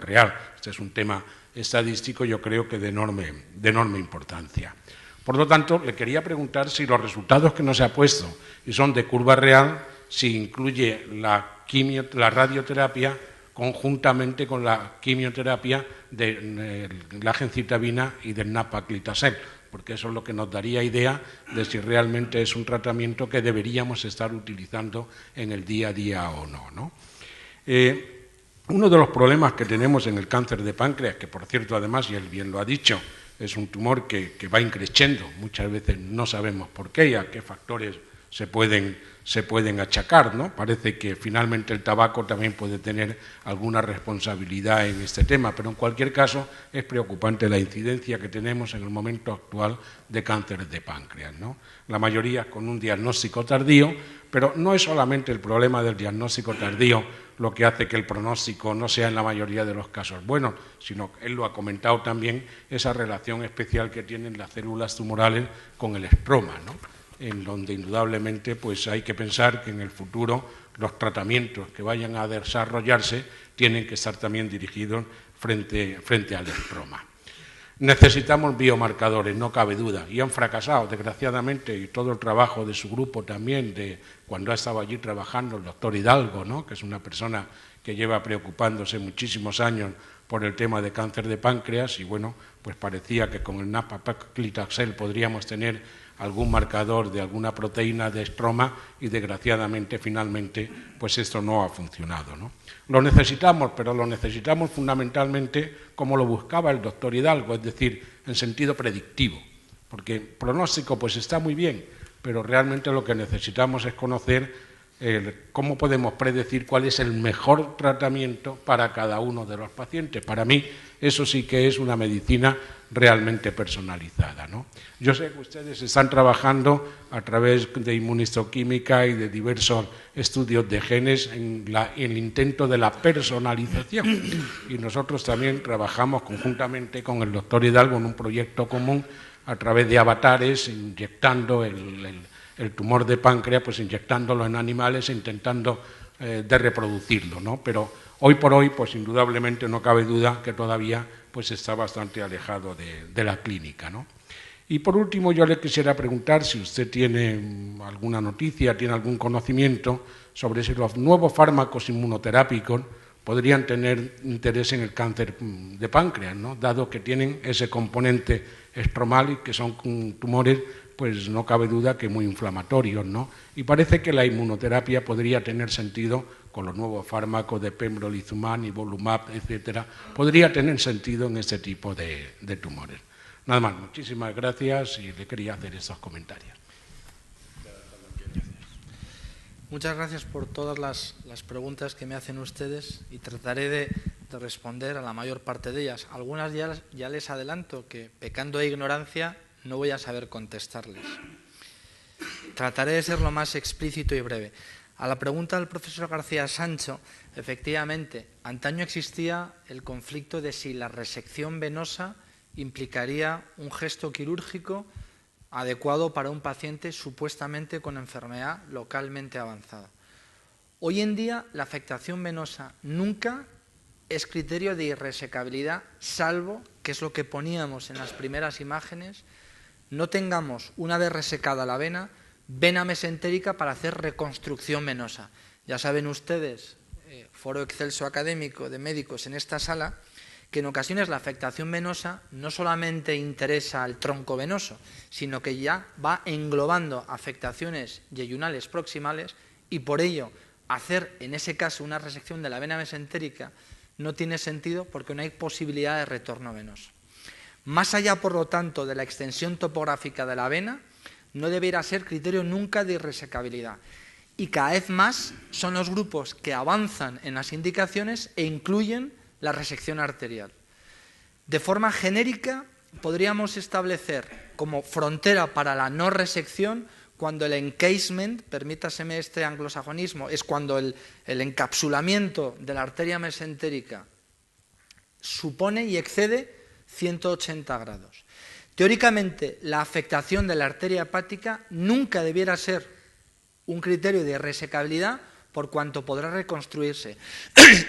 real. Este es un tema estadístico, yo creo que de enorme importancia. Por lo tanto, le quería preguntar si los resultados que nos ha puesto y son de curva real, si incluye la radioterapia conjuntamente con la quimioterapia de la gencitabina y del nab-paclitaxel, porque eso es lo que nos daría idea de si realmente es un tratamiento que deberíamos estar utilizando en el día a día o no, ¿no? Uno de los problemas que tenemos en el cáncer de páncreas, que por cierto además, y él bien lo ha dicho, es un tumor que va increciendo, muchas veces no sabemos por qué y a qué factores se pueden achacar, ¿no? Parece que finalmente el tabaco también puede tener alguna responsabilidad en este tema, pero en cualquier caso es preocupante la incidencia que tenemos en el momento actual de cáncer de páncreas, ¿no? La mayoría con un diagnóstico tardío, pero no es solamente el problema del diagnóstico tardío lo que hace que el pronóstico no sea en la mayoría de los casos bueno, sino que él lo ha comentado también, esa relación especial que tienen las células tumorales con el estroma, ¿no? En donde indudablemente pues hay que pensar que en el futuro los tratamientos que vayan a desarrollarse tienen que estar también dirigidos frente al estroma. Necesitamos biomarcadores, no cabe duda, y han fracasado, desgraciadamente, y todo el trabajo de su grupo también, de cuando ha estado allí trabajando el doctor Hidalgo, ¿no? Que es una persona que lleva preocupándose muchísimos años por el tema de cáncer de páncreas, y bueno, pues parecía que con el nab-paclitaxel podríamos tener algún marcador de alguna proteína de estroma y desgraciadamente finalmente pues esto no ha funcionado, ¿no? Lo necesitamos, pero lo necesitamos fundamentalmente como lo buscaba el doctor Hidalgo, es decir, en sentido predictivo, porque el pronóstico pues está muy bien, pero realmente lo que necesitamos es conocer cómo podemos predecir cuál es el mejor tratamiento para cada uno de los pacientes. Para mí eso sí que es una medicina realmente personalizada, ¿no? Yo sé que ustedes están trabajando a través de inmunistoquímica y de diversos estudios de genes en el intento de la personalización y nosotros también trabajamos conjuntamente con el doctor Hidalgo en un proyecto común a través de avatares, inyectando el tumor de páncreas, pues inyectándolo en animales e intentando de reproducirlo, ¿no? Pero hoy por hoy, pues indudablemente no cabe duda que todavía pues está bastante alejado de la clínica, ¿no? Y por último, yo le quisiera preguntar si usted tiene alguna noticia, tiene algún conocimiento sobre si los nuevos fármacos inmunoterápicos podrían tener interés en el cáncer de páncreas, ¿no? Dado que tienen ese componente estromal y que son tumores, pues no cabe duda que muy inflamatorios, ¿no? Y parece que la inmunoterapia podría tener sentido con los nuevos fármacos de pembrolizumab, nivolumab, etcétera, podría tener sentido en este tipo de tumores. Nada más, muchísimas gracias y le quería hacer estos comentarios. Muchas gracias por todas las preguntas que me hacen ustedes y trataré de responder a la mayor parte de ellas. Algunas ya les adelanto que, pecando de ignorancia, no voy a saber contestarles. Trataré de ser lo más explícito y breve. A la pregunta del profesor García Sancho, efectivamente, antaño existía el conflicto de si la resección venosa implicaría un gesto quirúrgico adecuado para un paciente supuestamente con enfermedad localmente avanzada. Hoy en día la afectación venosa nunca es criterio de irresecabilidad, salvo, que es lo que poníamos en las primeras imágenes, no tengamos una vez resecada la vena vena mesentérica para hacer reconstrucción venosa. Ya saben ustedes, foro excelso académico de médicos en esta sala, que en ocasiones la afectación venosa no solamente interesa al tronco venoso, sino que ya va englobando afectaciones yeyunales proximales, y por ello hacer en ese caso una resección de la vena mesentérica no tiene sentido porque no hay posibilidad de retorno venoso. Más allá, por lo tanto, de la extensión topográfica de la vena, no deberá ser criterio nunca de irresecabilidad. Y cada vez más son los grupos que avanzan en las indicaciones e incluyen la resección arterial. De forma genérica, podríamos establecer como frontera para la no resección cuando el encasement, permítaseme este anglosajonismo, es cuando el encapsulamiento de la arteria mesentérica supone y excede 180 grados. Teóricamente, la afectación de la arteria hepática nunca debiera ser un criterio de resecabilidad por cuanto podrá reconstruirse.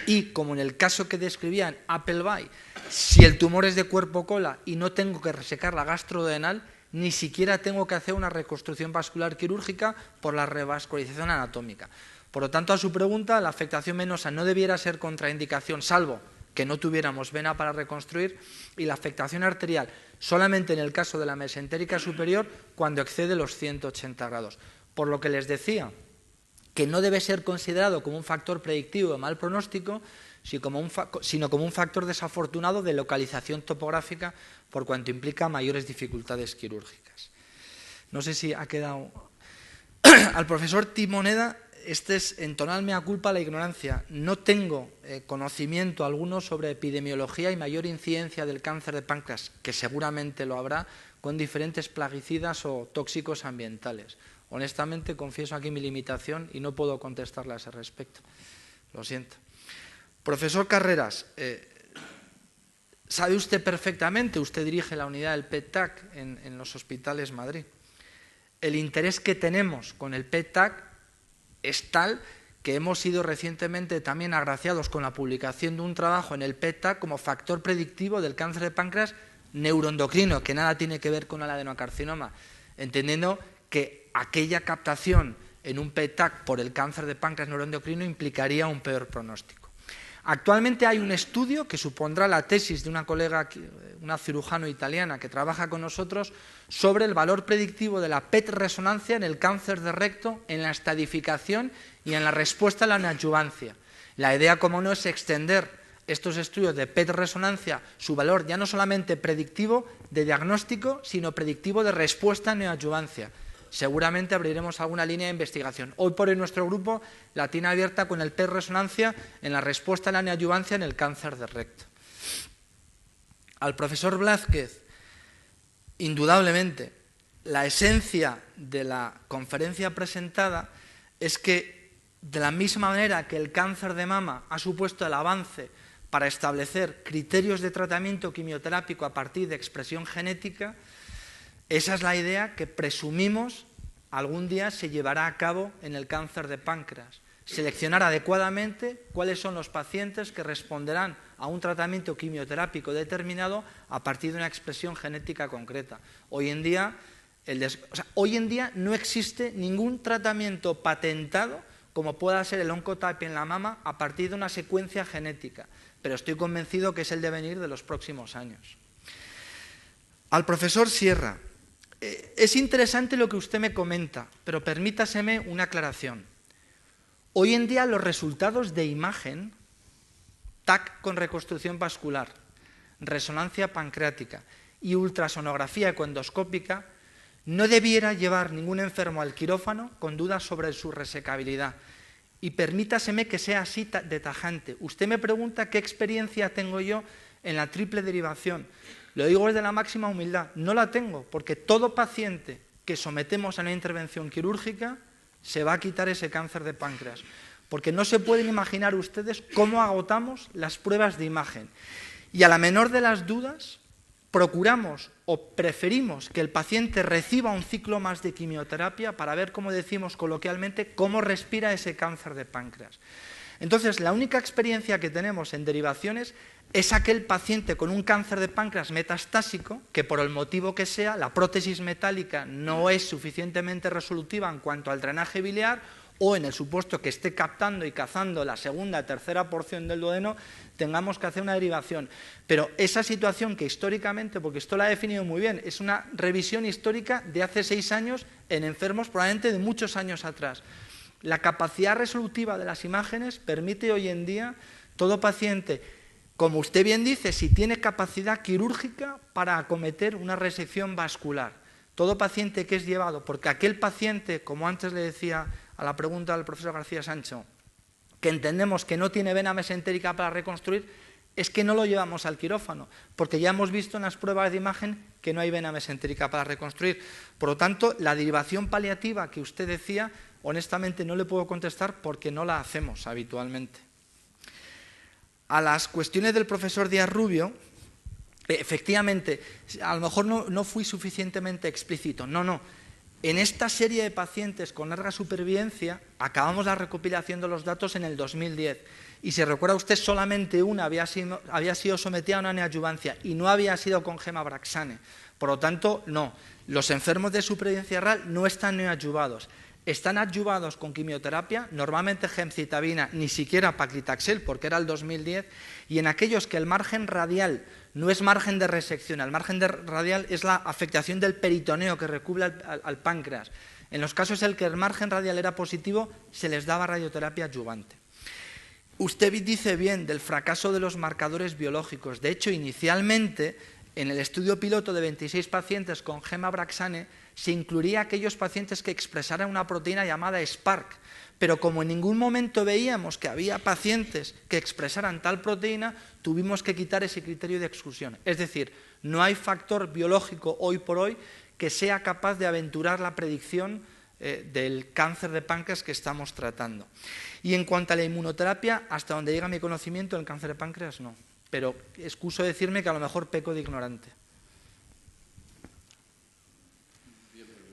Y como en el caso que describía en Appleby, si el tumor es de cuerpo cola y no tengo que resecar la gastrodenal, ni siquiera tengo que hacer una reconstrucción vascular quirúrgica por la revascularización anatómica. Por lo tanto, a su pregunta, la afectación venosa no debiera ser contraindicación, salvo que no tuviéramos vena para reconstruir, y la afectación arterial solamente en el caso de la mesentérica superior cuando excede los 180 grados. Por lo que les decía que no debe ser considerado como un factor predictivo de mal pronóstico, sino como un factor desafortunado de localización topográfica por cuanto implica mayores dificultades quirúrgicas. No sé si ha quedado... Al profesor Timoneda, este es en tonal mea culpa la ignorancia. No tengo conocimiento alguno sobre epidemiología y mayor incidencia del cáncer de páncreas, que seguramente lo habrá, con diferentes plaguicidas o tóxicos ambientales. Honestamente, confieso aquí mi limitación y no puedo contestarle a ese respecto. Lo siento. Profesor Carreras, sabe usted perfectamente, usted dirige la unidad del PET-TAC en los hospitales Madrid. El interés que tenemos con el PET-TAC es tal que hemos sido recientemente también agraciados con la publicación de un trabajo en el PET-TAC como factor predictivo del cáncer de páncreas neuroendocrino, que nada tiene que ver con el adenocarcinoma, entendiendo que aquella captación en un PET-TAC por el cáncer de páncreas neuroendocrino implicaría un peor pronóstico. Actualmente hay un estudio que supondrá la tesis de una colega, una cirujano italiana que trabaja con nosotros, sobre el valor predictivo de la PET-resonancia en el cáncer de recto, en la estadificación y en la respuesta a la neoadjuvancia. La idea, como no, es extender estos estudios de PET-resonancia, su valor ya no solamente predictivo de diagnóstico, sino predictivo de respuesta a neoadjuvancia. Seguramente abriremos alguna línea de investigación. Hoy por hoy nuestro grupo la tiene abierta con el PET-resonancia en la respuesta a la neoadjuvancia en el cáncer de recto. Al profesor Blázquez, indudablemente, la esencia de la conferencia presentada es que, de la misma manera que el cáncer de mama ha supuesto el avance para establecer criterios de tratamiento quimioterápico a partir de expresión genética, esa es la idea que presumimos algún día se llevará a cabo en el cáncer de páncreas. Seleccionar adecuadamente cuáles son los pacientes que responderán a un tratamiento quimioterápico determinado a partir de una expresión genética concreta. Hoy en día no existe ningún tratamiento patentado como pueda ser el Oncotype en la mama a partir de una secuencia genética, pero estoy convencido que es el devenir de los próximos años. Al profesor Sierra, es interesante lo que usted me comenta, pero permítaseme una aclaración. Hoy en día los resultados de imagen, TAC con reconstrucción vascular, resonancia pancreática y ultrasonografía ecoendoscópica no debiera llevar ningún enfermo al quirófano con dudas sobre su resecabilidad. Y permítaseme que sea así de tajante. Usted me pregunta qué experiencia tengo yo en la triple derivación. Lo digo desde la máxima humildad, no la tengo, porque todo paciente que sometemos a una intervención quirúrgica se va a quitar ese cáncer de páncreas, porque no se pueden imaginar ustedes cómo agotamos las pruebas de imagen. Y a la menor de las dudas, procuramos o preferimos que el paciente reciba un ciclo más de quimioterapia para ver, como decimos coloquialmente, cómo respira ese cáncer de páncreas. Entonces, la única experiencia que tenemos en derivaciones es aquel paciente con un cáncer de páncreas metastásico que, por el motivo que sea, la prótesis metálica no es suficientemente resolutiva en cuanto al drenaje biliar, o en el supuesto que esté captando y cazando la segunda, tercera porción del duodeno, tengamos que hacer una derivación. Pero esa situación que históricamente, porque esto lo ha definido muy bien, es una revisión histórica de hace 6 años en enfermos probablemente de muchos años atrás. La capacidad resolutiva de las imágenes permite hoy en día todo paciente, como usted bien dice, si tiene capacidad quirúrgica para acometer una resección vascular. Todo paciente que es llevado, porque aquel paciente, como antes le decía a la pregunta del profesor García Sancho, que entendemos que no tiene vena mesentérica para reconstruir, es que no lo llevamos al quirófano, porque ya hemos visto en las pruebas de imagen que no hay vena mesentérica para reconstruir. Por lo tanto, la derivación paliativa que usted decía, honestamente no le puedo contestar porque no la hacemos habitualmente. A las cuestiones del profesor Díaz Rubio, efectivamente, a lo mejor no fui suficientemente explícito. No. En esta serie de pacientes con larga supervivencia acabamos la recopilación de los datos en el 2010 y si recuerda usted solamente una había sido sometida a una neoadyuvancia y no había sido con gemabraxane. Por lo tanto, no. Los enfermos de supervivencia real no están neoadyuvados. Están adyuvados con quimioterapia, normalmente gemcitabina, ni siquiera paclitaxel, porque era el 2010, y en aquellos que el margen radial no es margen de resección, el margen radial es la afectación del peritoneo que recubre al páncreas. En los casos en que el margen radial era positivo, se les daba radioterapia adyuvante. Usted dice bien del fracaso de los marcadores biológicos. De hecho, inicialmente, en el estudio piloto de 26 pacientes con gemabraxane, se incluiría a aquellos pacientes que expresaran una proteína llamada SPARC, pero como en ningún momento veíamos que había pacientes que expresaran tal proteína, tuvimos que quitar ese criterio de exclusión. Es decir, no hay factor biológico hoy por hoy que sea capaz de aventurar la predicción del cáncer de páncreas que estamos tratando. Y en cuanto a la inmunoterapia, hasta donde llega mi conocimiento, el cáncer de páncreas no. Pero excuso decirme que a lo mejor peco de ignorante.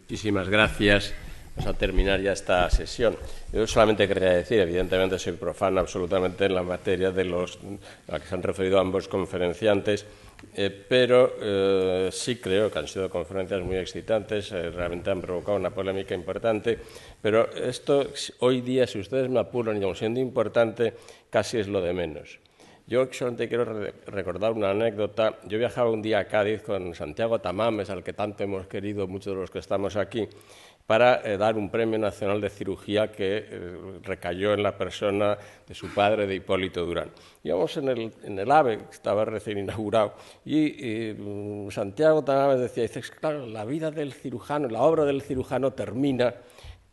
Muchísimas gracias. Vamos a terminar ya esta sesión. Yo solamente quería decir, evidentemente soy profano absolutamente en la materia de a la que se han referido ambos conferenciantes, pero sí creo que han sido conferencias muy excitantes, realmente han provocado una polémica importante, pero esto hoy día, si ustedes me apuran, y aun siendo importante, casi es lo de menos. Yo solamente quiero recordar una anécdota. Yo viajaba un día a Cádiz con Santiago Tamames, al que tanto hemos querido muchos de los que estamos aquí, para dar un premio nacional de cirugía que recayó en la persona de su padre, de Hipólito Durán. Íbamos en el AVE, que estaba recién inaugurado, y Santiago Tamames decía, claro, la vida del cirujano, la obra del cirujano termina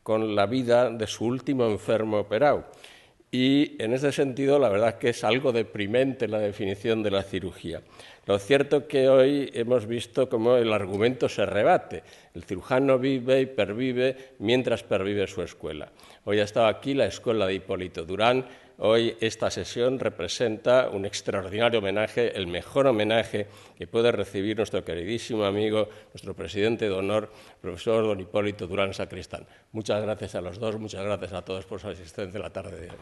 con la vida de su último enfermo operado. Y en ese sentido, la verdad es que es algo deprimente la definición de la cirugía. Lo cierto es que hoy hemos visto cómo el argumento se rebate. El cirujano vive y pervive mientras pervive su escuela. Hoy ha estado aquí la escuela de Hipólito Durán. Hoy esta sesión representa un extraordinario homenaje, el mejor homenaje que puede recibir nuestro queridísimo amigo, nuestro presidente de honor, profesor don Hipólito Durán Sacristán. Muchas gracias a los dos, muchas gracias a todos por su asistencia en la tarde de hoy.